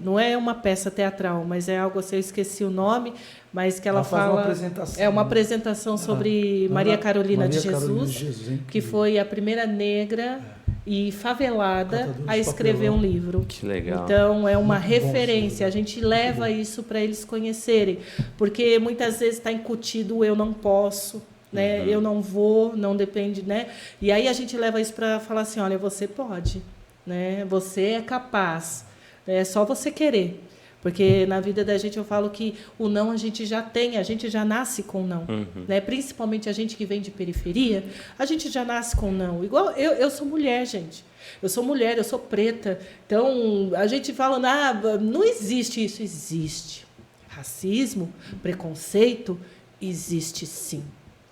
não é uma peça teatral, mas é algo assim, eu esqueci o nome, mas que ela fala... Uma apresentação, uma apresentação sobre Maria Carolina de Jesus, que foi a primeira negra e favelada a escrever um livro. Que legal. Então, é uma referência. A gente leva isso para eles conhecerem, porque muitas vezes está incutido o eu não posso, eu não vou, não depende, E aí a gente leva isso para falar assim, olha, você pode, você é capaz. É só você querer. Porque na vida da gente eu falo que o não a gente já tem, a gente já nasce com não. Principalmente a gente que vem de periferia, a gente já nasce com não. Igual eu sou mulher, gente. Eu sou mulher, eu sou preta. Então, a gente fala, não existe isso. Existe. Racismo, preconceito, existe sim.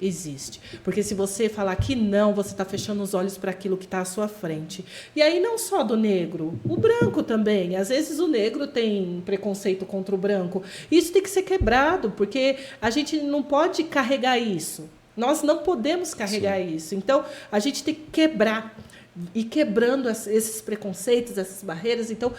Existe. Porque se você falar que não, você está fechando os olhos para aquilo que está à sua frente. E aí não só do negro, o branco também. Às vezes o negro tem preconceito contra o branco. Isso tem que ser quebrado, porque a gente não pode carregar isso. Nós não podemos carregar isso. Então, a gente tem que quebrar. E quebrando esses preconceitos, essas barreiras. Então,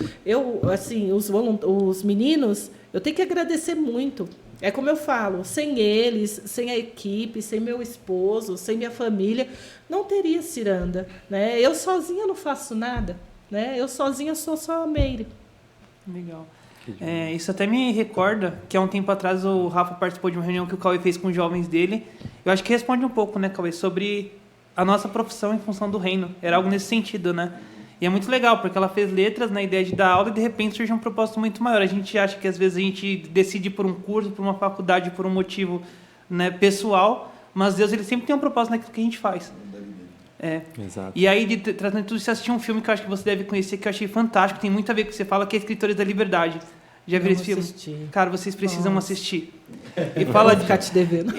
os meninos, eu tenho que agradecer muito. É como eu falo, sem eles, sem a equipe, sem meu esposo, sem minha família, não teria ciranda. Eu sozinha não faço nada. Eu sozinha sou só a Meire. Legal. Isso até me recorda que há um tempo atrás o Rafa participou de uma reunião que o Cauê fez com os jovens dele. Eu acho que responde um pouco, Cauê, sobre a nossa profissão em função do reino. Era algo nesse sentido, E é muito legal, porque ela fez letras na ideia de dar aula e, de repente, surge um propósito muito maior. A gente acha que, às vezes, a gente decide por um curso, por uma faculdade, por um motivo pessoal, mas Deus ele sempre tem um propósito naquilo que a gente faz. Exato. E aí, trazendo tudo isso, assisti um filme que eu acho que você deve conhecer, que eu achei fantástico, tem muito a ver com o que você fala, que é Escritores da Liberdade. Já viram esse filme? Assistir. Cara, vocês precisam assistir. E fala Vou ficar te devendo.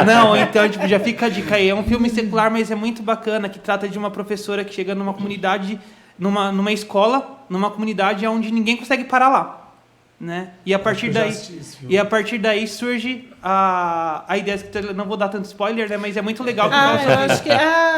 Não, então, tipo, já fica a dica aí. É um filme secular, mas é muito bacana, que trata de uma professora que chega numa comunidade, numa escola, numa comunidade onde ninguém consegue parar lá. Né? E a partir daí surge a ideia, que eu não vou dar tanto spoiler, né? Mas é muito legal. Eu acho que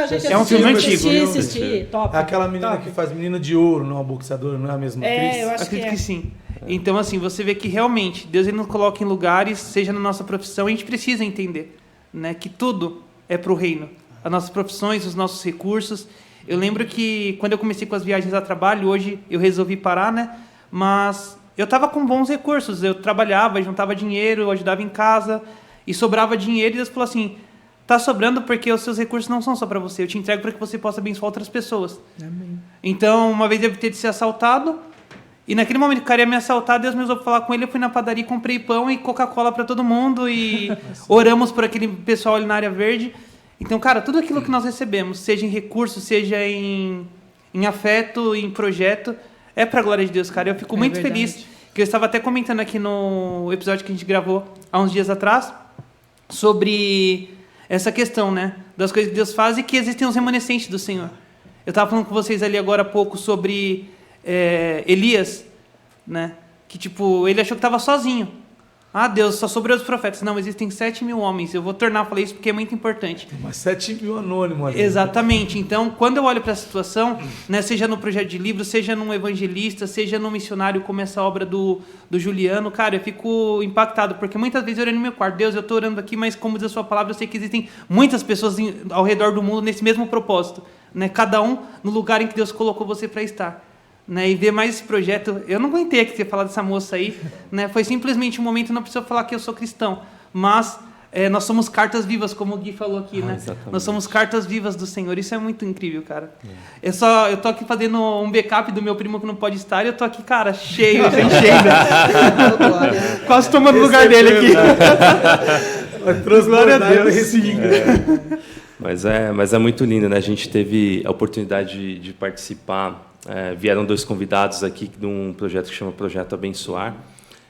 gente, é um filme antigo. Assisti, top. É aquela menina que faz Menina de Ouro, não é uma boxeadora, não é a mesma atriz? Eu acho Acredito que que sim. Então, assim, você vê que realmente Deus ele nos coloca em lugares, seja na nossa profissão, a gente precisa entender, né, que tudo é para o reino. As nossas profissões, os nossos recursos. Eu lembro que quando eu comecei com as viagens a trabalho, hoje eu resolvi parar, né? Mas eu estava com bons recursos. Eu trabalhava, juntava dinheiro, eu ajudava em casa e sobrava dinheiro. E Deus falou assim: tá sobrando porque os seus recursos não são só para você. Eu te entrego para que você possa abençoar outras pessoas. Amém. Então, uma vez eu teve de ser assaltado. E naquele momento que o cara ia me assaltar, Deus me usou para falar com ele. Eu fui na padaria, comprei pão e Coca-Cola para todo mundo. E oramos por aquele pessoal ali na área verde. Então, cara, tudo aquilo que nós recebemos, seja em recurso, seja em afeto, em projeto, é para a glória de Deus, cara. Eu fico muito feliz. Que eu estava até comentando aqui no episódio que a gente gravou há uns dias atrás, sobre essa questão, né? Das coisas que Deus faz e que existem os remanescentes do Senhor. Eu estava falando com vocês ali agora há pouco sobre Elias, né? Que, tipo, ele achou que estava sozinho. Ah, Deus, só sobrou os profetas. Não, existem 7.000 homens. Eu vou tornar a falar isso porque é muito importante. Tem umas 7.000 anônimos ali. Exatamente. Então, quando eu olho para a situação, né, seja no projeto de livro, seja num evangelista, seja num missionário como essa obra do Juliano, cara, eu fico impactado, porque muitas vezes eu orando no meu quarto, Deus, eu estou orando aqui, mas como diz a sua palavra, eu sei que existem muitas pessoas ao redor do mundo nesse mesmo propósito, né? Cada um no lugar em que Deus colocou você para estar. Né, e ver mais esse projeto, eu não aguentei aqui ter falado dessa moça aí, né, foi simplesmente um momento, não preciso falar que eu sou cristão, mas nós somos cartas vivas, como o Gui falou aqui, né? Exatamente. Nós somos cartas vivas do Senhor, isso é muito incrível, cara. Eu tô aqui fazendo um backup do meu primo que não pode estar, e eu tô aqui, cara, cheio, sem cheio, quase tomando o lugar dele aqui. Glória a Deus. Mas é muito lindo, né? A gente teve a oportunidade de participar. Vieram 2 convidados aqui de um projeto que chama Projeto Abençoar.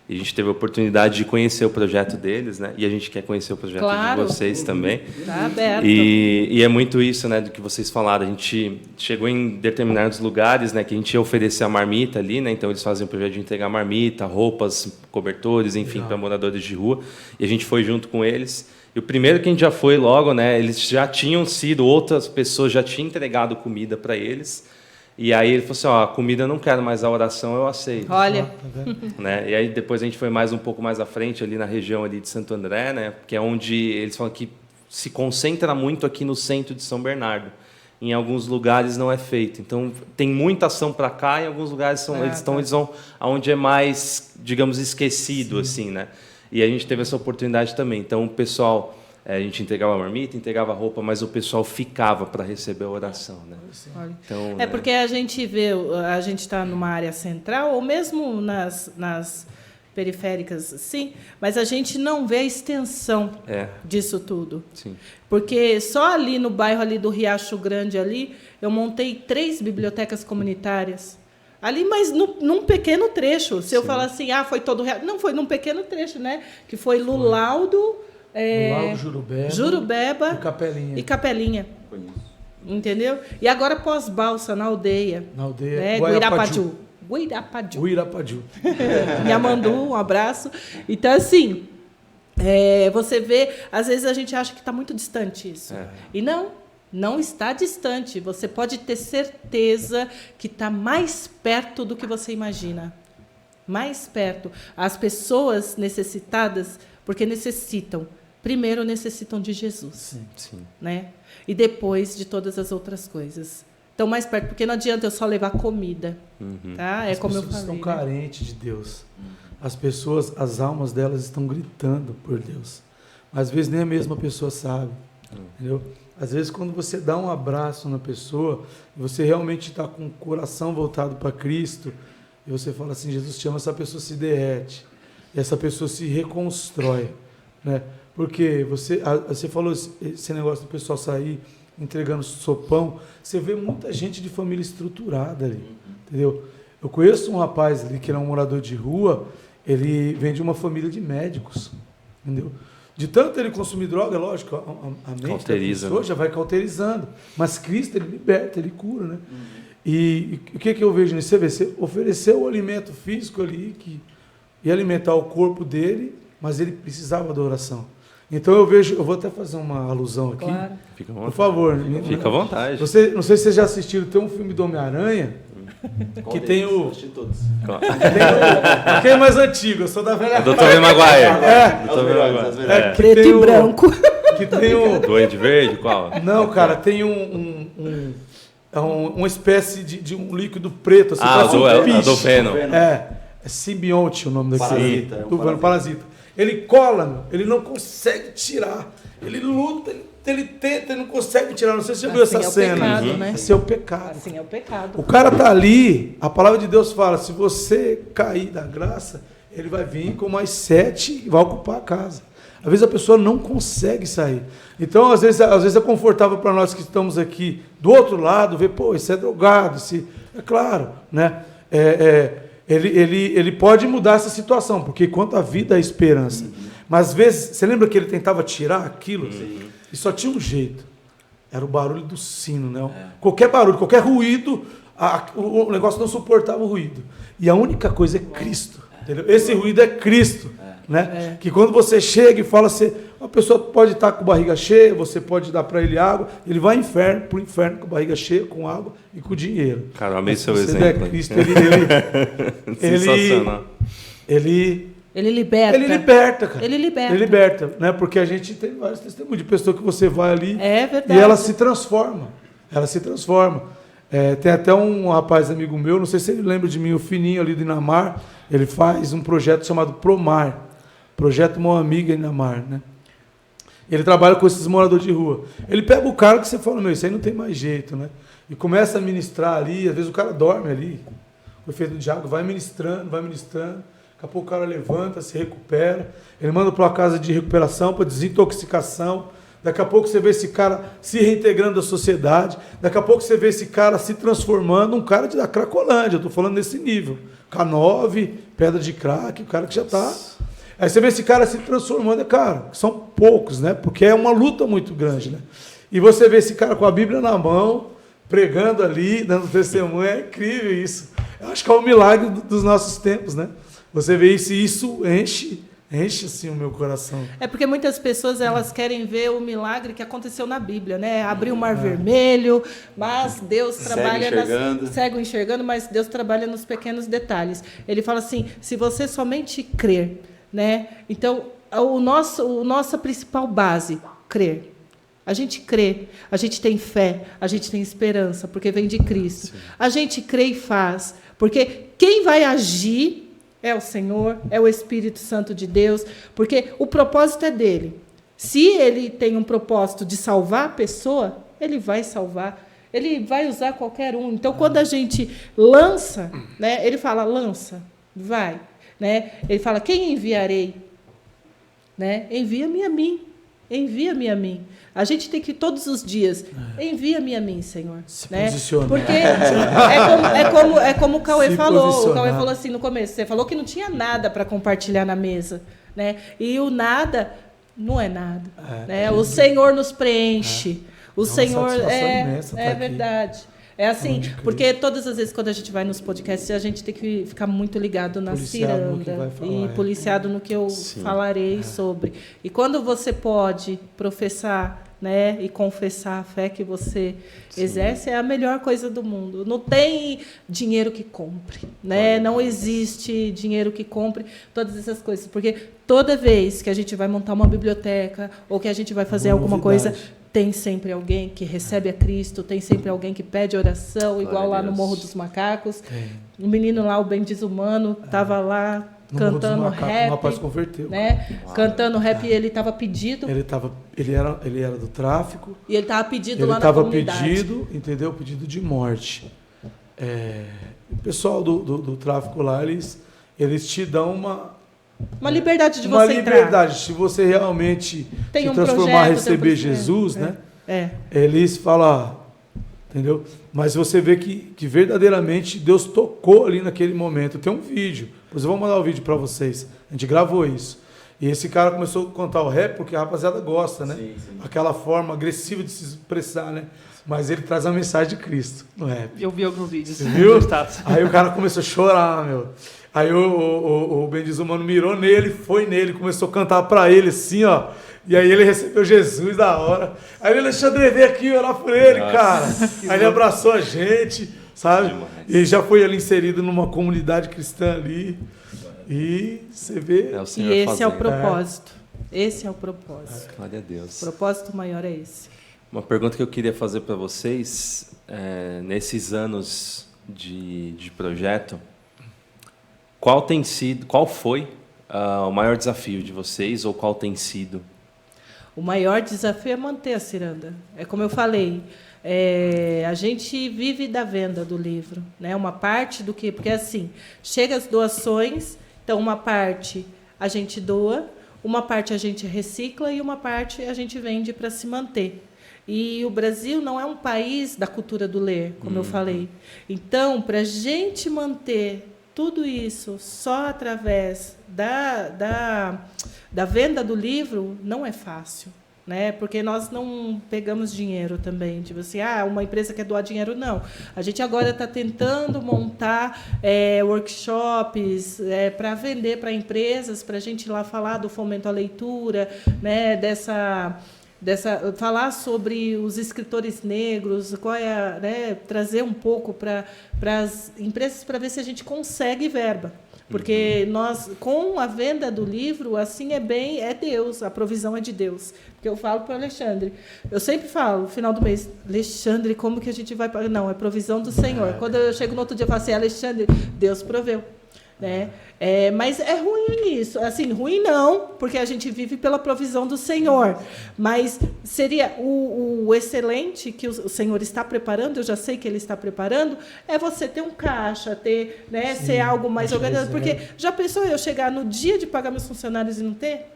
E a gente teve a oportunidade de conhecer o projeto deles, né? E a gente quer conhecer o projeto de vocês também. Está aberto. E é muito isso, né, do que vocês falaram. A gente chegou em determinados lugares, né, que a gente ia oferecer a marmita ali, né? Então eles fazem o projeto de entregar marmita, roupas, cobertores, enfim, para moradores de rua. E a gente foi junto com eles. E o primeiro que a gente já foi logo, né? Eles já tinham sido, outras pessoas já tinham entregado comida para eles. E aí ele falou assim, a comida eu não quero, mas a oração eu aceito. Olha. Né? E aí depois a gente foi um pouco mais à frente, ali na região ali de Santo André, né? Que é onde eles falam que se concentra muito aqui no centro de São Bernardo. Em alguns lugares não é feito. Então tem muita ação para cá, em alguns lugares eles vão aonde é mais, digamos, esquecido, assim, né? E a gente teve essa oportunidade também. Então o pessoal... a gente entregava a marmita, entregava a roupa, mas o pessoal ficava para receber a oração, né? Então, porque a gente vê, a gente está numa área central, ou mesmo nas periféricas, sim, mas a gente não vê a extensão disso tudo. Sim. Porque só ali no bairro ali do Riacho Grande, ali, eu montei 3 bibliotecas comunitárias. Ali, mas num pequeno trecho. Se eu falar assim, foi todo... Não, foi num pequeno trecho, né? Que foi Lulaudo... Jurubeba e Capelinha. Entendeu? E agora Pós-Balsa, na aldeia. Né? Guirapaju. Nhamandu, um abraço. Então, assim, você vê, às vezes a gente acha que está muito distante isso. E não está distante. Você pode ter certeza que está mais perto do que você imagina. Mais perto. As pessoas necessitadas, porque primeiro necessitam de Jesus, sim. Né? E depois de todas as outras coisas. Então, mais perto, porque não adianta eu só levar comida. Tá? As como eu pessoas falei. Estão carentes de Deus. As pessoas, as almas delas estão gritando por Deus. Às vezes nem a mesma pessoa sabe. Entendeu? Às vezes, quando você dá um abraço na pessoa, você realmente está com o coração voltado para Cristo, e você fala assim, Jesus te ama, essa pessoa se derrete. E essa pessoa se reconstrói. Né? Porque você falou esse negócio do pessoal sair entregando sopão, você vê muita gente de família estruturada ali, entendeu? Eu conheço um rapaz ali que era um morador de rua, ele vem de uma família de médicos, entendeu? De tanto ele consumir droga, lógico, a mente Cauteriza, da pessoa já vai cauterizando. Mas Cristo, ele liberta, ele cura, né? E o que eu vejo nisso? Você ofereceu o alimento físico ali, que ia alimentar o corpo dele, mas ele precisava da oração. Então eu vou até fazer uma alusão aqui. Claro. Fica à Por vontade. favor. Fica à vontade. Não sei se vocês já assistiram, tem um filme do Homem-Aranha, que tem o... Assisti todos. Quem é mais antigo? Eu sou da velha... Dr. Tobey Maguire. É Dr. os melhores, Maguire. os melhores. que Preto tem e branco. Que tem o... Duende Verde, qual? Não, cara, tem uma espécie de um líquido preto. Assim, parece um do piche. Venom. É simbionte o nome daquele. Parasita, é um Do Venom, parasita. Ele cola, meu, ele não consegue tirar. Ele luta, ele tenta, ele não consegue tirar. Não sei se você viu essa Assim é o cena. pecado, né? Esse é o pecado. Assim é o pecado. O cara tá ali, a palavra de Deus fala, se você cair da graça, ele vai vir com mais 7 e vai ocupar a casa. Às vezes a pessoa não consegue sair. Então, às vezes é confortável para nós que estamos aqui do outro lado, ver, pô, esse é drogado, é claro, né? Ele pode mudar essa situação, porque quanto à vida, há esperança. Mas às vezes, você lembra que ele tentava tirar aquilo? E só tinha um jeito. Era o barulho do sino, né? Qualquer barulho, qualquer ruído, o negócio não suportava o ruído. E a única coisa é Cristo. Entendeu? Esse ruído é Cristo. Né? Que quando você chega e fala assim, a pessoa pode estar com a barriga cheia, você pode dar para ele água, ele vai pro inferno com a barriga cheia, com água e com dinheiro. Cara, eu amei Mas seu se você exemplo. der Cristo, Sensacional. Ele liberta. Ele liberta, cara. Ele liberta. Ele liberta, né? Porque a gente tem vários testemunhos de pessoa que você vai ali É verdade. e ela se transforma. Ela se transforma. Tem até um rapaz amigo meu, não sei se ele lembra de mim, o Fininho ali do Inamar, ele faz um projeto chamado Promar, Projeto Mão Amiga Inamar, né? Ele trabalha com esses moradores de rua. Ele pega o cara que você fala, meu, isso aí não tem mais jeito, né? E começa a ministrar ali, às vezes o cara dorme ali, o efeito do diabo, vai ministrando, daqui a pouco o cara levanta, se recupera, ele manda para uma casa de recuperação, para desintoxicação, daqui a pouco você vê esse cara se reintegrando à sociedade, daqui a pouco você vê esse cara se transformando um cara da Cracolândia, eu estou falando nesse nível, K9, pedra de crack, o cara que já está... Aí você vê esse cara se transformando, cara, são poucos, né? Porque é uma luta muito grande, né? E você vê esse cara com a Bíblia na mão, pregando ali, dando testemunho, é incrível isso. Eu acho que é um milagre dos nossos tempos, né? Você vê isso e isso enche assim o meu coração. É porque muitas pessoas elas querem ver o milagre que aconteceu na Bíblia, né? Abrir o mar vermelho, mas Deus trabalha cego enxergando, mas Deus trabalha nos pequenos detalhes. Ele fala assim: se você somente crer, né? Então, nossa principal base, crer. A gente crê, a gente tem fé, a gente tem esperança, porque vem de Cristo. Sim. A gente crê e faz, porque quem vai agir é o Senhor, é o Espírito Santo de Deus, porque o propósito é dele. Se ele tem um propósito de salvar a pessoa, ele vai salvar, ele vai usar qualquer um. Então, quando a gente lança, né, ele fala, lança, vai. Né? Ele fala, quem enviarei? Né? Envia-me a mim. Envia-me a mim. A gente tem que todos os dias, envia-me a mim, Senhor. Se né? posicionar. Porque é como o Cauê falou. O Cauê falou assim no começo. Você falou que não tinha nada para compartilhar na mesa. Né? E o nada não é nada. Né? O Senhor nos preenche. O Senhor é verdade. É assim, porque todas as vezes quando a gente vai nos podcasts, a gente tem que ficar muito ligado na ciranda e policiado no que eu falarei sobre. E quando você pode professar, né, e confessar a fé que você exerce, é a melhor coisa do mundo. Não tem dinheiro que compre, né? Não existe dinheiro que compre todas essas coisas, porque toda vez que a gente vai montar uma biblioteca ou que a gente vai fazer alguma coisa, tem sempre alguém que recebe a Cristo, tem sempre alguém que pede oração, igual lá no Morro dos Macacos. O menino lá, o bem desumano, estava lá cantando rap. Um rapaz se converteu. Né? Cantando rap e ele estava pedido. Ele era do tráfico. E ele estava pedido lá na comunidade. Ele estava pedido, entendeu? Pedido de morte. O pessoal do tráfico lá, eles te dão uma liberdade de você entrar. Uma liberdade. Se você realmente se transformar, receber Jesus, né? Eles falam, entendeu? Mas você vê que verdadeiramente Deus tocou ali naquele momento. Tem um vídeo. Depois eu vou mandar o vídeo para vocês. A gente gravou isso. E esse cara começou a contar o rap porque a rapaziada gosta, né? Sim, sim. Aquela forma agressiva de se expressar, né? Mas ele traz a mensagem de Cristo no rap. Eu vi alguns vídeos. Você viu? no status. Aí o cara começou a chorar, meu. Aí o Ben Diz, mano, mirou nele, foi nele, começou a cantar pra ele assim, ó. E aí ele recebeu Jesus da hora. Aí ele, Alexandre, veio aqui orar por ele, Nossa, cara. Aí ele abraçou a gente, sabe? Demais. E já foi ali inserido numa comunidade cristã ali. E você vê... É o E Senhor esse fazendo. é o propósito. Esse é o propósito. Glória a Deus. O propósito maior é esse. Uma pergunta que eu queria fazer para vocês, nesses anos de projeto, qual foi o maior desafio de vocês, ou qual tem sido? O maior desafio é manter a ciranda. É como eu falei, a gente vive da venda do livro, né? Uma parte do que... Porque, assim, chega as doações, então uma parte a gente doa, uma parte a gente recicla e uma parte a gente vende para se manter. E o Brasil não é um país da cultura do ler, como eu falei. Então, para a gente manter tudo isso só através da venda do livro, não é fácil, né? Porque nós não pegamos dinheiro também, tipo assim, uma empresa quer doar dinheiro, não. A gente agora está tentando montar workshops para vender para empresas, para a gente ir lá falar do fomento à leitura, né? Falar sobre os escritores negros, trazer um pouco para as empresas para ver se a gente consegue verba. Porque nós, com a venda do livro, assim é Deus, a provisão é de Deus. Porque eu falo para o Alexandre, eu sempre falo, no final do mês, Alexandre, como que a gente vai pagar? Não, é provisão do Senhor. Quando eu chego no outro dia, eu falo assim, Alexandre, Deus proveu. Né? Mas é ruim isso, assim, ruim não, porque a gente vive pela provisão do Senhor, mas seria o excelente que o Senhor está preparando, eu já sei que Ele está preparando, é você ter um caixa, ter, né, ser algo mais organizado, porque já pensou eu chegar no dia de pagar meus funcionários e não ter?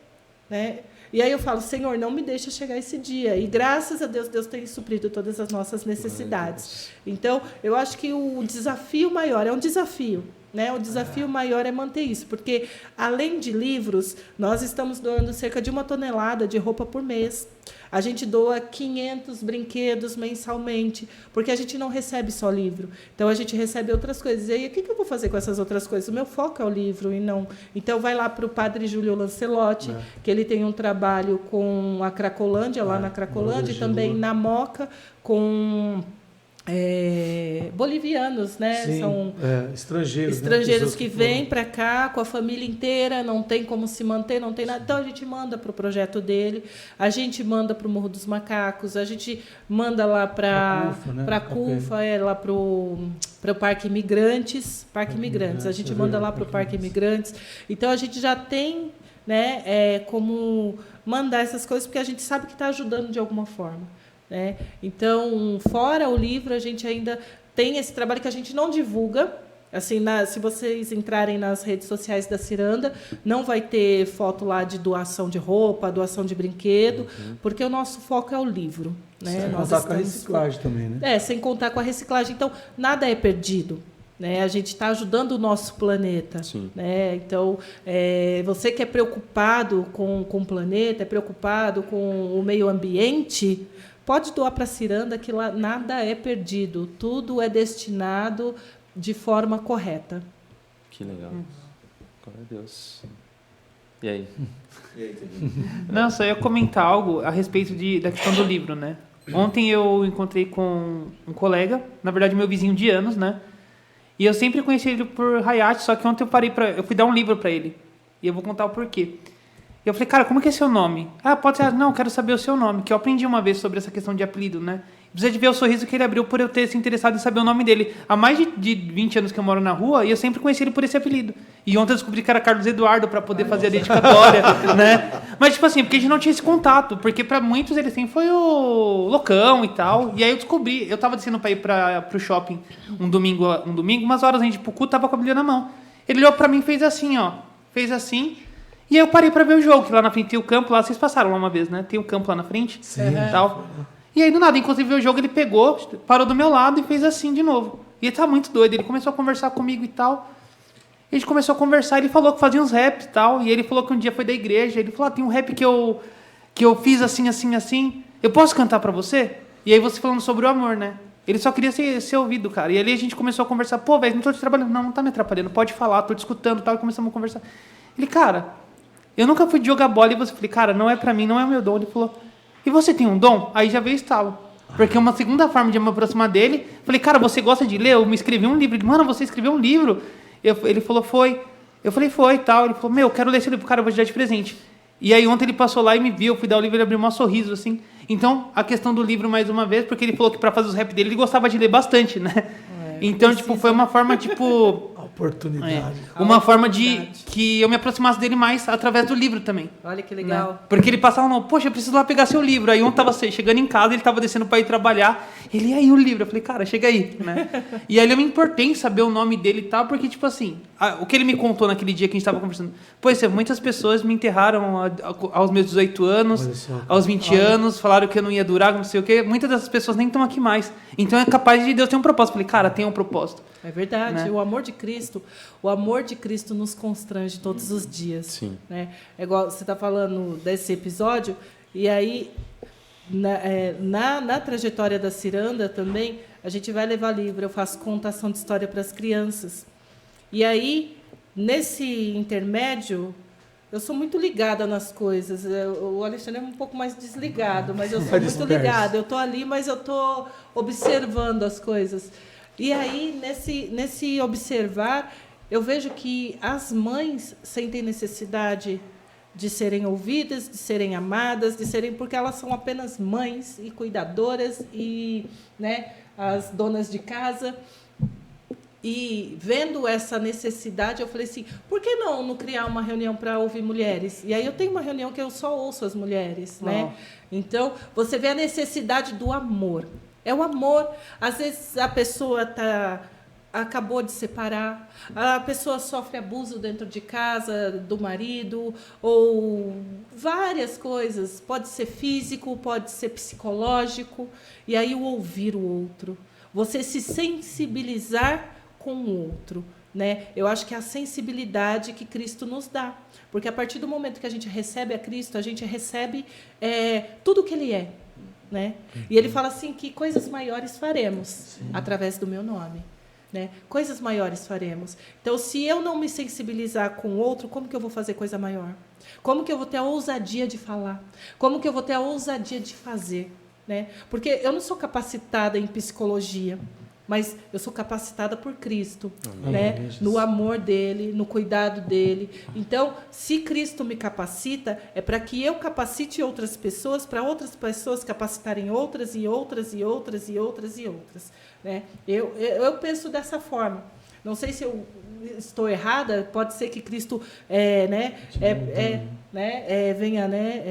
Né? E aí eu falo, Senhor, não me deixa chegar esse dia. E graças a Deus, Deus tem suprido todas as nossas necessidades. Então, eu acho que o desafio maior é um desafio. Né? O desafio maior é manter isso, porque, além de livros, nós estamos doando cerca de 1 tonelada de roupa por mês. A gente doa 500 brinquedos mensalmente, porque a gente não recebe só livro. Então, a gente recebe outras coisas. E aí, o que eu vou fazer com essas outras coisas? O meu foco é o livro e não... Então, vai lá para o Padre Júlio Lancelotti, que ele tem um trabalho com a Cracolândia, lá na Cracolândia, e também na Moca, com... bolivianos, né? Sim, são estrangeiros, né? Que vêm para cá com a família inteira, não tem como se manter, não tem nada. Então a gente manda para o projeto dele, a gente manda para o Morro dos Macacos, a gente manda lá para a CUFA, lá para o Parque Imigrantes, a gente manda lá para o Parque Imigrantes. Então a gente já tem, né, como mandar essas coisas, porque a gente sabe que está ajudando de alguma forma. Né? Então, fora o livro, a gente ainda tem esse trabalho que a gente não divulga. Assim, se vocês entrarem nas redes sociais da Ciranda, não vai ter foto lá de doação de roupa, doação de brinquedo, porque o nosso foco é o livro. Né? Sem contar com a reciclagem também, né? Sem contar com a reciclagem. Então, nada é perdido. Né? A gente está ajudando o nosso planeta. Né? Então, você que é preocupado com o planeta, é preocupado com o meio ambiente... Pode doar para a Ciranda, que lá nada é perdido. Tudo é destinado de forma correta. Que legal. Glória a Deus. E aí? Não, só ia comentar algo a respeito da questão do livro, né? Ontem eu encontrei com um colega, na verdade meu vizinho de anos, né? E eu sempre conheci ele por Hayat, só que ontem eu fui dar um livro para ele. E eu vou contar o porquê. Eu falei, cara, como que é seu nome? Pode ser, não, quero saber o seu nome, que eu aprendi uma vez sobre essa questão de apelido, né? Precisa de ver o sorriso que ele abriu por eu ter se interessado em saber o nome dele. Há mais de 20 anos que eu moro na rua e eu sempre conheci ele por esse apelido. E ontem eu descobri que era Carlos Eduardo para poder fazer a dedicatória, né? Mas, tipo assim, porque a gente não tinha esse contato, porque para muitos ele sempre foi o loucão e tal. E aí eu descobri, eu tava descendo para ir pro shopping um domingo, umas horas antes de ir pro culto, tava com a Bíblia na mão. Ele olhou para mim e fez assim, ó. Fez assim... E aí eu parei para ver o jogo, que lá na frente tem o campo, lá vocês passaram lá uma vez, né? Tem o campo lá na frente. Sim. Tal. E aí, do nada, inclusive, viu o jogo, ele pegou, parou do meu lado e fez assim de novo. E ele tá muito doido, ele começou a conversar comigo e tal. A gente começou a conversar, ele falou que fazia uns raps e tal, e ele falou que um dia foi da igreja, ele falou, tem um rap que eu fiz assim, assim, assim, eu posso cantar pra você? E aí você falando sobre o amor, né? Ele só queria ser ouvido, cara. E ali a gente começou a conversar, pô, velho, não tô te trabalhando, não tá me atrapalhando, pode falar, tô te escutando e tal, e começamos a conversar. Ele, cara, eu nunca fui jogar bola, e você falei, cara, não é pra mim, não é o meu dom. Ele falou, e você tem um dom? Aí já veio estalo. Porque uma segunda forma de me aproximar dele, falei, cara, você gosta de ler? Eu me escrevi um livro. Ele, mano, você escreveu um livro? Ele falou, foi. Eu falei, foi e tal. Ele falou, eu quero ler esse livro, cara, eu vou te dar de presente. E aí ontem ele passou lá e me viu, eu fui dar o livro, ele abriu um sorriso, assim. Então, a questão do livro, mais uma vez, porque ele falou que para fazer os rap dele, ele gostava de ler bastante, né? Então, tipo, foi uma forma, tipo... Oportunidade. Uma forma de que eu me aproximasse dele mais através do livro também. Olha que legal. Né? Porque ele passava, não, poxa, eu preciso lá pegar seu livro. Aí ontem tava chegando em casa, ele tava descendo para ir trabalhar. Ele, e aí o livro? Eu falei, cara, chega aí, né? E aí eu me importei em saber o nome dele e tal, porque, tipo assim, o que ele me contou naquele dia que a gente tava conversando, muitas pessoas me enterraram aos meus 18 anos, aos 20 anos, falaram que eu não ia durar, não sei o quê. Muitas dessas pessoas nem estão aqui mais. Então é capaz de Deus ter um propósito. Eu falei, cara, tem um propósito. É verdade. Né? O amor de Cristo nos constrange todos os dias. Sim. Né? É igual você está falando desse episódio, e aí na trajetória da Ciranda também, a gente vai levar livro, eu faço contação de história para as crianças. E aí, nesse intermédio, eu sou muito ligada nas coisas. O Alexandre é um pouco mais desligado, mas eu sou muito ligada. Eu estou ali, mas eu estou observando as coisas. E aí, nesse observar, eu vejo que as mães sentem necessidade de serem ouvidas, de serem amadas, porque elas são apenas mães e cuidadoras e, né, as donas de casa. E vendo essa necessidade, eu falei assim, por que não criar uma reunião para ouvir mulheres? E aí eu tenho uma reunião que eu só ouço as mulheres, né? Então, você vê a necessidade do amor. É o amor. Às vezes a pessoa acabou de separar, a pessoa sofre abuso dentro de casa do marido, ou várias coisas. Pode ser físico, pode ser psicológico. E aí o ouvir o outro. Você se sensibilizar com o outro. Né? Eu acho que é a sensibilidade que Cristo nos dá. Porque a partir do momento que a gente recebe a Cristo, a gente recebe tudo o que Ele é. Né? E Ele fala assim que coisas maiores faremos através do meu nome. Né? Coisas maiores faremos. Então, se eu não me sensibilizar com o outro, como que eu vou fazer coisa maior? Como que eu vou ter a ousadia de falar? Como que eu vou ter a ousadia de fazer? Né? Porque eu não sou capacitada em psicologia, mas eu sou capacitada por Cristo, né? No amor dele, no cuidado dele. Então, se Cristo me capacita, é para que eu capacite outras pessoas, para outras pessoas capacitarem outras e outras e outras e outras e outras. Né? Eu penso dessa forma. Não sei se eu estou errada, pode ser que Cristo venha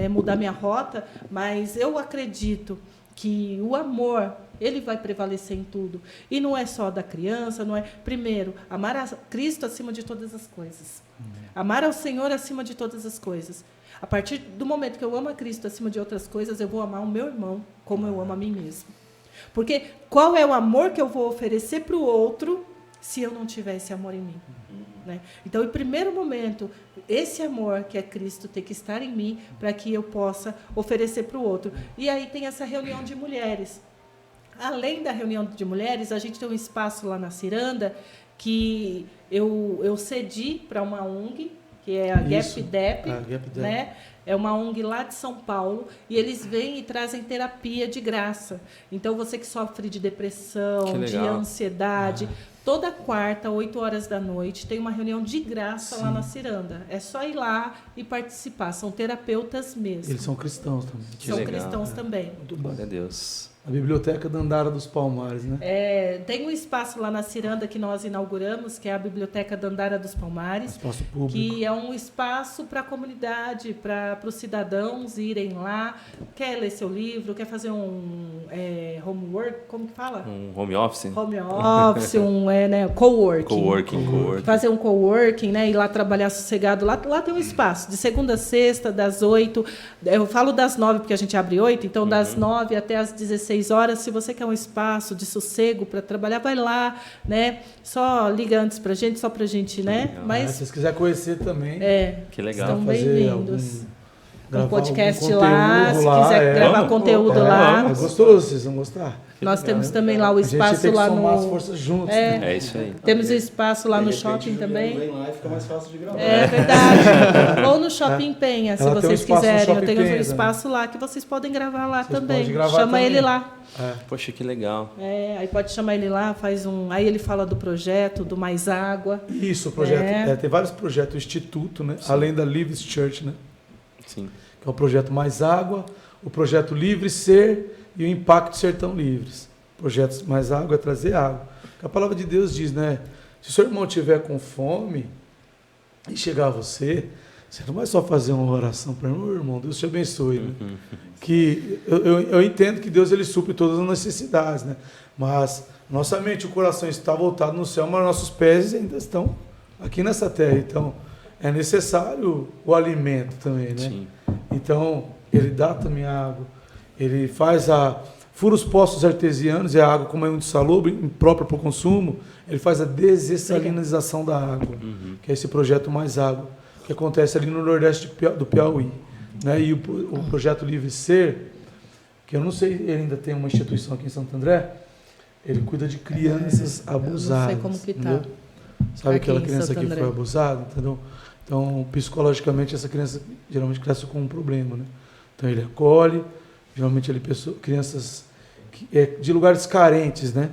mudar minha rota, mas eu acredito que o amor, ele vai prevalecer em tudo. E não é só da criança, não é... Primeiro, amar a Cristo acima de todas as coisas. Amar ao Senhor acima de todas as coisas. A partir do momento que eu amo a Cristo acima de outras coisas, eu vou amar o meu irmão como eu amo a mim mesmo. Porque qual é o amor que eu vou oferecer para o outro se eu não tiver esse amor em mim? Né? Então, em primeiro momento, esse amor que é Cristo tem que estar em mim para que eu possa oferecer para o outro. E aí tem essa reunião de mulheres. Além da reunião de mulheres, a gente tem um espaço lá na Ciranda que eu cedi para uma ONG, que é a GapDep, né? É uma ONG lá de São Paulo, e eles vêm e trazem terapia de graça. Então, você que sofre de depressão, de ansiedade, toda quarta, 8 horas da noite, tem uma reunião de graça lá na Ciranda. É só ir lá e participar. São terapeutas mesmo. Eles são cristãos também. São cristãos também. Muito bom. Glória a Deus. A Biblioteca Dandara dos Palmares, né? Tem um espaço lá na Ciranda que nós inauguramos, que é a Biblioteca Dandara dos Palmares. Espaço público. Que é um espaço para a comunidade, para os cidadãos irem lá. Quer ler seu livro, quer fazer um homework, como que fala? Um home office? Home office, coworking. Coworking. Fazer um coworking, né? Ir lá trabalhar sossegado. Lá tem um espaço, de segunda a sexta, das 8. Eu falo das 9, porque a gente abre 8, então das 9 até as 16 16 horas. Se você quer um espaço de sossego para trabalhar, vai lá, né? Só liga antes para a gente, só para a gente, né? Legal. Se Mas vocês quiserem conhecer também, Que legal. estão fazer bem-vindos. gravar Um podcast algum lá, se conteúdo quiser gravar conteúdo lá. É gostoso, vocês vão gostar. Nós temos também lá o A gente espaço tem que lá somar as no... forças juntos. Né? É isso aí. Temos o espaço lá De no repente, shopping o Juliano também. vem lá e fica mais fácil de gravar. É verdade. Ou no Shopping Penha, se Ela tem um vocês espaço no quiserem. Eu Shopping tenho um Penha, espaço lá que vocês podem gravar lá Vocês também. podem gravar Chama também. ele lá. Poxa, que legal. Aí pode chamar ele lá, faz um. Aí ele fala do projeto, do Mais Água. Isso, o projeto. Tem vários projetos, o Instituto, né? Além da Livres Church, né? Sim. Que é o projeto Mais Água, o projeto Livre Ser e o Impacto Sertão Livres. Projetos Mais Água é trazer água. Porque a palavra de Deus diz, né? Se o seu irmão estiver com fome e chegar a você, você não vai só fazer uma oração para o irmão, Deus te abençoe, né? Que eu entendo que Deus ele supre todas as necessidades, né? Mas nossa mente e o coração está voltado no céu, mas nossos pés ainda estão aqui nessa terra. Então, é necessário o alimento também, né? Sim. Então, ele dá também a água. Ele fura os poços artesianos e a água, como é muito insalubre, imprópria para o consumo, ele faz a desessalinização da água, que é esse projeto Mais Água, que acontece ali no nordeste do Piauí. Né? E o projeto Livre Ser, que eu não sei, ele ainda tem uma instituição aqui em Santo André, ele cuida de crianças abusadas. Eu não sei como que tá. Entendeu? Sabe Aqui aquela em criança Santo que André. foi abusada? Entendeu? Então, psicologicamente, essa criança geralmente cresce com um problema. Né? Então, ele acolhe, geralmente crianças de lugares carentes, né?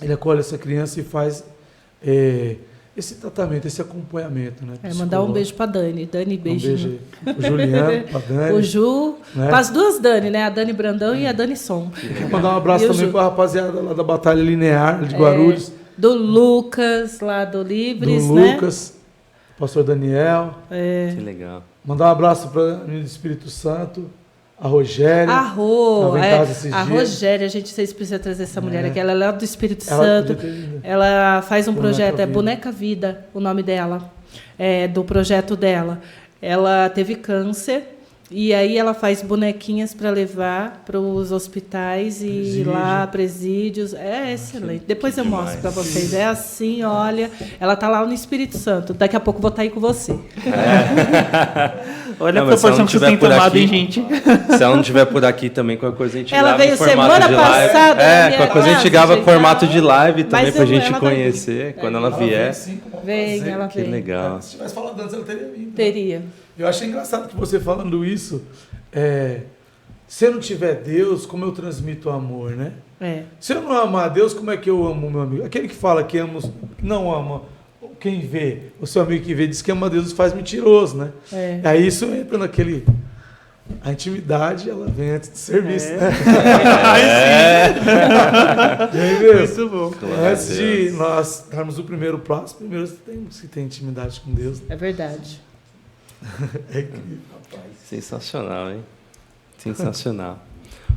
Ele acolhe essa criança e faz esse tratamento, esse acompanhamento. Né? Mandar um beijo para Dani. Dani, beijinho. Um beijo aí. O Juliano, a Dani. O Ju, né? para as duas Dani, né? A Dani Brandão e a Dani Som. Vou mandar um abraço E o também Ju. para a rapaziada lá da Batalha Linear, de Guarulhos. Do Lucas, lá do Livres, Do né? Lucas, pastor Daniel. Que legal. Mandar um abraço para o Espírito Santo, a Rogéria. A Rô, Tava em casa esses a dias. Rogéria, vocês precisam trazer essa mulher aqui, ela é lá do Espírito Ela Santo, podia ter vindo. ela faz um Boneca projeto, é Vida. Boneca Vida, o nome dela, do projeto dela. Ela teve câncer, e aí ela faz bonequinhas para levar para os hospitais e Presídio. lá, presídios, é excelente. Depois eu demais. mostro para vocês, é assim, olha, ela está lá no Espírito Santo, daqui a pouco eu vou estar aí com você. Olha Não, a mas se ela proporção não que você tiver tem por tomado, aqui- hein, gente? Se ela não estiver por aqui também, qualquer coisa a gente Ela grava em veio formato semana de live. passada na minha Qualquer coisa a gente casa, grava gente. formato de live também Mas pra gente ela vai vir. conhecer quando ela vier. Vem, ela Que vem. legal. Se tivesse falado antes, ela teria vindo. Teria. Eu achei engraçado que você falando isso. Se eu não tiver Deus, como eu transmito amor, né? Se eu não amar Deus, como é que eu amo o meu amigo? Aquele que fala que ama, não ama quem vê, o seu amigo que vê, diz que ama Deus, faz mentiroso, né? Aí isso entra naquele... A intimidade, ela vem antes do serviço, né? Muito bom. Antes de nós darmos o primeiro passo, primeiro temos que ter intimidade com Deus. É verdade. É incrível. Sensacional, hein? Sensacional.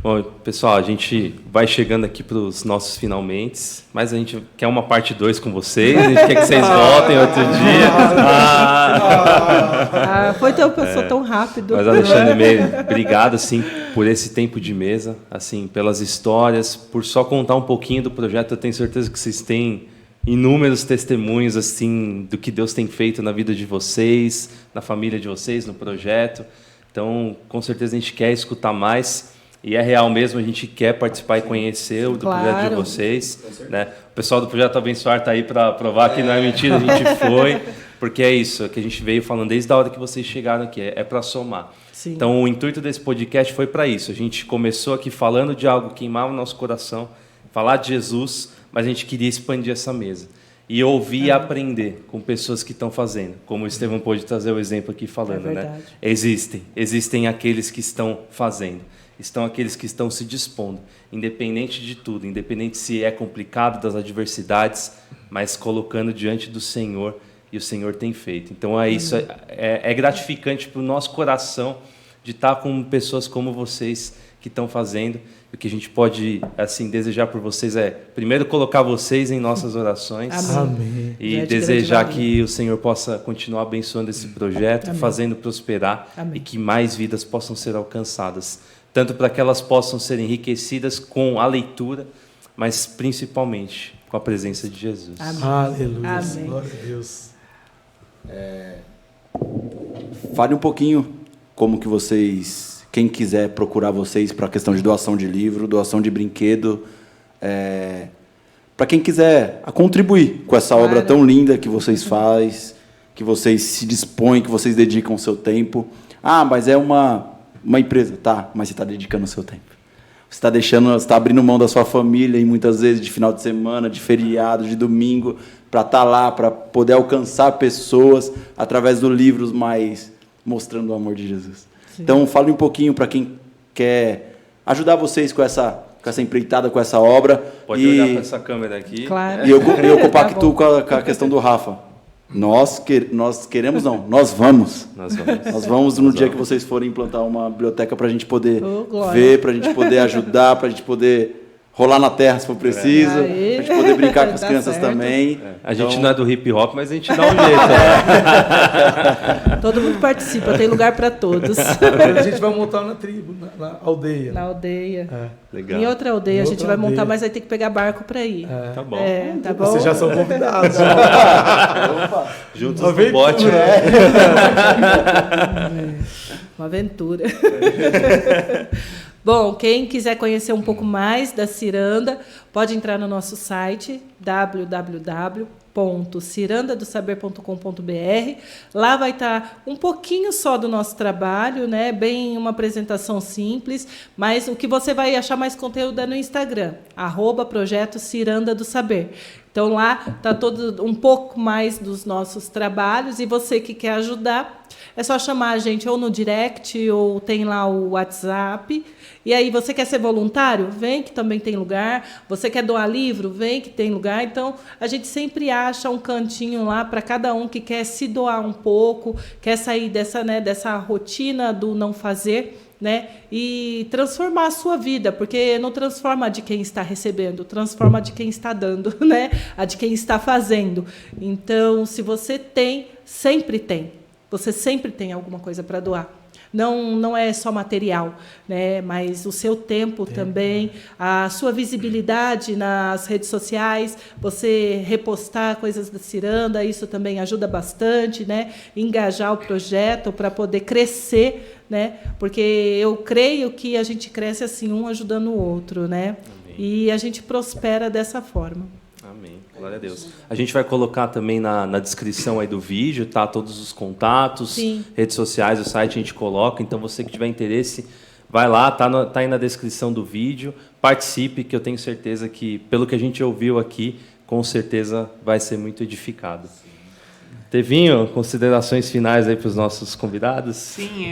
Bom, pessoal, a gente vai chegando aqui para os nossos finalmente, mas a gente quer uma parte 2 com vocês, a gente quer que vocês voltem outro dia. Foi tão pessoa tão rápido. Mas, Alexandre Meire, obrigado, assim, por esse tempo de mesa, assim, pelas histórias, por só contar um pouquinho do projeto. Eu tenho certeza que vocês têm inúmeros testemunhos, assim, do que Deus tem feito na vida de vocês, na família de vocês, no projeto. Então, com certeza a gente quer escutar mais. E é real mesmo, a gente quer participar e conhecer do projeto de vocês. Né? O pessoal do Projeto Abençoar está aí para provar que não é mentira, a gente foi. Porque é isso, é que a gente veio falando desde a hora que vocês chegaram aqui, é para somar. Sim. Então, o intuito desse podcast foi para isso. A gente começou aqui falando de algo que queimava o nosso coração, falar de Jesus, mas a gente queria expandir essa mesa. E ouvir e aprender com pessoas que estão fazendo. Como o Estevão pôde trazer o exemplo aqui falando. Né? Existem aqueles que estão fazendo. Estão aqueles que estão se dispondo, independente de tudo, independente se é complicado, das adversidades, mas colocando diante do Senhor, e o Senhor tem feito. Então, é isso, é gratificante para o nosso coração, de estar com pessoas como vocês que estão fazendo. O que a gente pode assim desejar por vocês é, primeiro, colocar vocês em nossas orações. Amém. E desejar que o Senhor possa continuar abençoando esse projeto, fazendo prosperar e que mais vidas possam ser alcançadas. Tanto para que elas possam ser enriquecidas com a leitura, mas principalmente com a presença de Jesus. Amém. Aleluia. Amém. Glória a Deus. Fale um pouquinho como que vocês... Quem quiser procurar vocês para a questão de doação de livro, doação de brinquedo, para quem quiser contribuir com essa obra tão linda que vocês fazem, que vocês se dispõem, que vocês dedicam o seu tempo. Ah, mas é uma empresa. Tá, mas você está dedicando o seu tempo. Você está abrindo mão da sua família, e muitas vezes de final de semana, de feriado, de domingo, para estar lá, para poder alcançar pessoas através dos livros, mas mostrando o amor de Jesus. Sim. Então, fale um pouquinho para quem quer ajudar vocês com essa empreitada, com essa obra. Pode olhar para essa câmera aqui. Claro. E eu compactuo com a questão do Rafa. Nós queremos não, nós vamos. Nós vamos no dia que vocês forem implantar uma biblioteca para a gente poder ver, para a gente poder ajudar, para a gente poder rolar na terra se for preciso, para a gente poder brincar com as crianças também. A gente não é do hip hop, mas a gente dá um jeito. Todo mundo participa, tem lugar para todos. A gente vai montar na tribo, na aldeia. Na aldeia. Legal. Em outra aldeia a gente vai montar, mas vai ter que pegar barco para ir. Tá bom. Tá bom. Vocês já são convidados. Juntos no bote. Uma aventura. Bom, quem quiser conhecer um pouco mais da Ciranda, pode entrar no nosso site www.cirandadosaber.com.br. Lá vai estar um pouquinho só do nosso trabalho, né? Bem uma apresentação simples, mas o que você vai achar mais conteúdo é no Instagram, @projeto Ciranda do Saber. Então lá está todo um pouco mais dos nossos trabalhos, e você que quer ajudar, é só chamar a gente ou no direct ou tem lá o WhatsApp. E aí, você quer ser voluntário? Vem, que também tem lugar. Você quer doar livro? Vem, que tem lugar. Então, a gente sempre acha um cantinho lá para cada um que quer se doar um pouco, quer sair dessa rotina do não fazer, né? E transformar a sua vida, porque não transforma a de quem está recebendo, transforma a de quem está dando, né? A de quem está fazendo. Então, se você tem, sempre tem. Você sempre tem alguma coisa para doar. Não é só material, né? Mas o seu tempo também, a sua visibilidade nas redes sociais, você repostar coisas da Ciranda, isso também ajuda bastante, né? Engajar o projeto para poder crescer, né? Porque eu creio que a gente cresce assim, um ajudando o outro, né? Amém. E a gente prospera dessa forma. Amém. Glória a Deus. A gente vai colocar também na descrição aí do vídeo, tá? Todos os contatos, sim, redes sociais, o site a gente coloca. Então, você que tiver interesse, vai lá, tá aí na descrição do vídeo. Participe, que eu tenho certeza que, pelo que a gente ouviu aqui, com certeza vai ser muito edificado. Tevinho, considerações finais aí para os nossos convidados? Sim,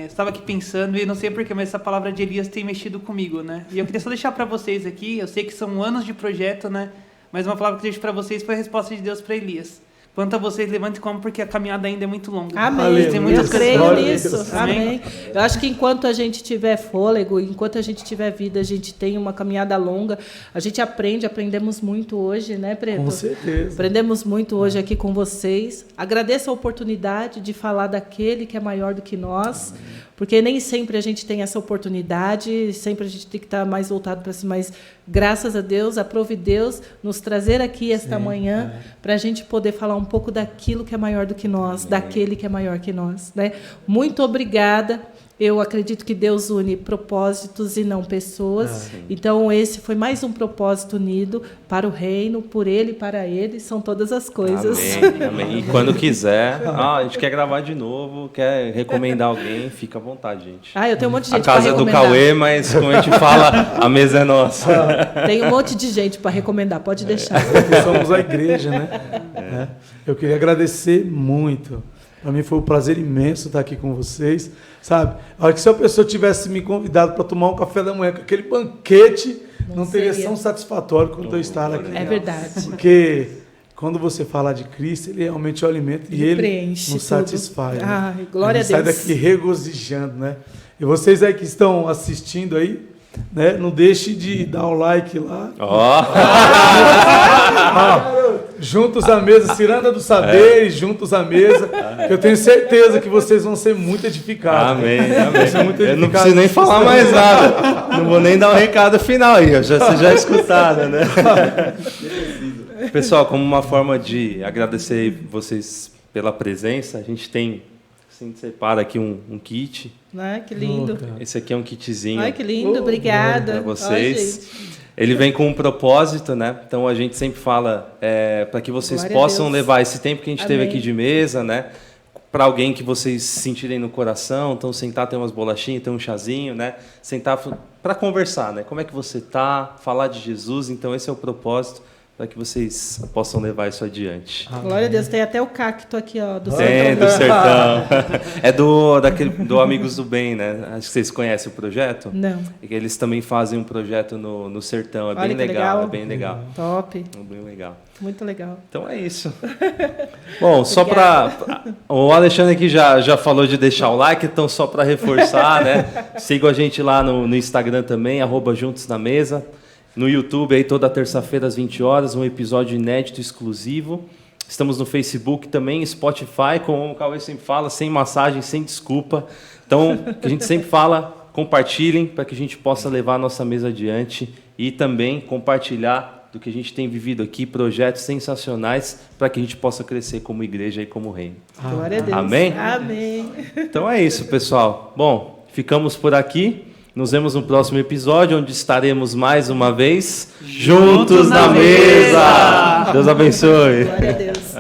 estava aqui pensando, e não sei porquê, mas essa palavra de Elias tem mexido comigo, né? E eu queria só deixar para vocês aqui, eu sei que são anos de projeto, né? Mas uma palavra que eu deixo para vocês foi a resposta de Deus para Elias. Quanto a vocês, levante e comam, porque a caminhada ainda é muito longa. Amém. Tem Eu creio nisso. Amém. Amém. Eu acho que enquanto a gente tiver fôlego, enquanto a gente tiver vida, a gente tem uma caminhada longa. A gente aprendemos muito hoje, né, Preto? Com certeza. Aprendemos muito hoje aqui com vocês. Agradeço a oportunidade de falar daquele que é maior do que nós, porque nem sempre a gente tem essa oportunidade, sempre a gente tem que estar mais voltado para si, mas graças a Deus, aprove Deus nos trazer aqui esta manhã para a gente poder falar um pouco daquilo que é maior do que nós, daquele que é maior que nós, né? Muito obrigada. Eu acredito que Deus une propósitos e não pessoas. Então, esse foi mais um propósito unido para o reino, por ele e para ele, são todas as coisas. Amém, amém. E quando quiser, a gente quer gravar de novo, quer recomendar alguém, fica à vontade, gente. Eu tenho um monte de gente para recomendar. A casa é do Cauê, mas como a gente fala, a mesa é nossa. Tem um monte de gente para recomendar, pode deixar. Somos a igreja, né? Eu queria agradecer muito. Para mim foi um prazer imenso estar aqui com vocês, sabe? A hora que se a pessoa tivesse me convidado para tomar um café da manhã com aquele banquete, não teria tão satisfatório quanto eu estar aqui. É verdade. Porque quando você fala de Cristo, ele realmente é o alimento e ele preenche nos tudo. satisfaz. Né? Ai, glória a Sai Deus. daqui regozijando, né? E vocês aí que estão assistindo aí, né? Não deixe de dar o like lá. Juntos à mesa, Ciranda dos Saberes, juntos à mesa. Eu tenho certeza que vocês vão ser muito edificados. Amém, Vão ser amém. muito Eu não edificados. preciso nem falar mais nada. Não vou nem dar o recado final aí, vocês já escutaram, né? Pessoal, como uma forma de agradecer vocês pela presença, a gente tem, assim, separa aqui um kit. Ai, que lindo. Esse aqui é um kitzinho Ai, que lindo. Obrigada. para vocês. Ó, gente. Ele vem com um propósito, né? Então a gente sempre fala para que vocês Glória a possam Deus. levar esse tempo que a gente teve Amém. aqui de mesa, né? Para alguém que vocês sentirem no coração, então sentar, ter umas bolachinhas, ter um chazinho, né? Sentar para conversar, né? Como é que você tá? Falar de Jesus. Então esse é o propósito para que vocês possam levar isso adiante. Glória a Deus. Tem até o cacto aqui, ó, do Tem, do sertão. sertão. É do Amigos do Bem, né? Acho que vocês conhecem o projeto. Não. É que eles também fazem um projeto no sertão. É Olha bem que legal, legal. é bem legal. Top. É bem legal. Muito legal. Então é isso. Bom, só para... O Alexandre aqui já falou de deixar o like, então só para reforçar, né? Sigam a gente lá no Instagram também, @juntosnamesa. No YouTube, aí toda terça-feira às 20 horas, um episódio inédito, exclusivo. Estamos no Facebook também, Spotify, como o Cauê sempre fala, sem massagem, sem desculpa. Então, o que a gente sempre fala, compartilhem para que a gente possa levar a nossa mesa adiante e também compartilhar do que a gente tem vivido aqui, projetos sensacionais para que a gente possa crescer como igreja e como reino. Glória a Deus. Amém? Amém. Então é isso, pessoal. Bom, ficamos por aqui. Nos vemos no próximo episódio, onde estaremos mais uma vez juntos na mesa. Deus abençoe. Glória a Deus.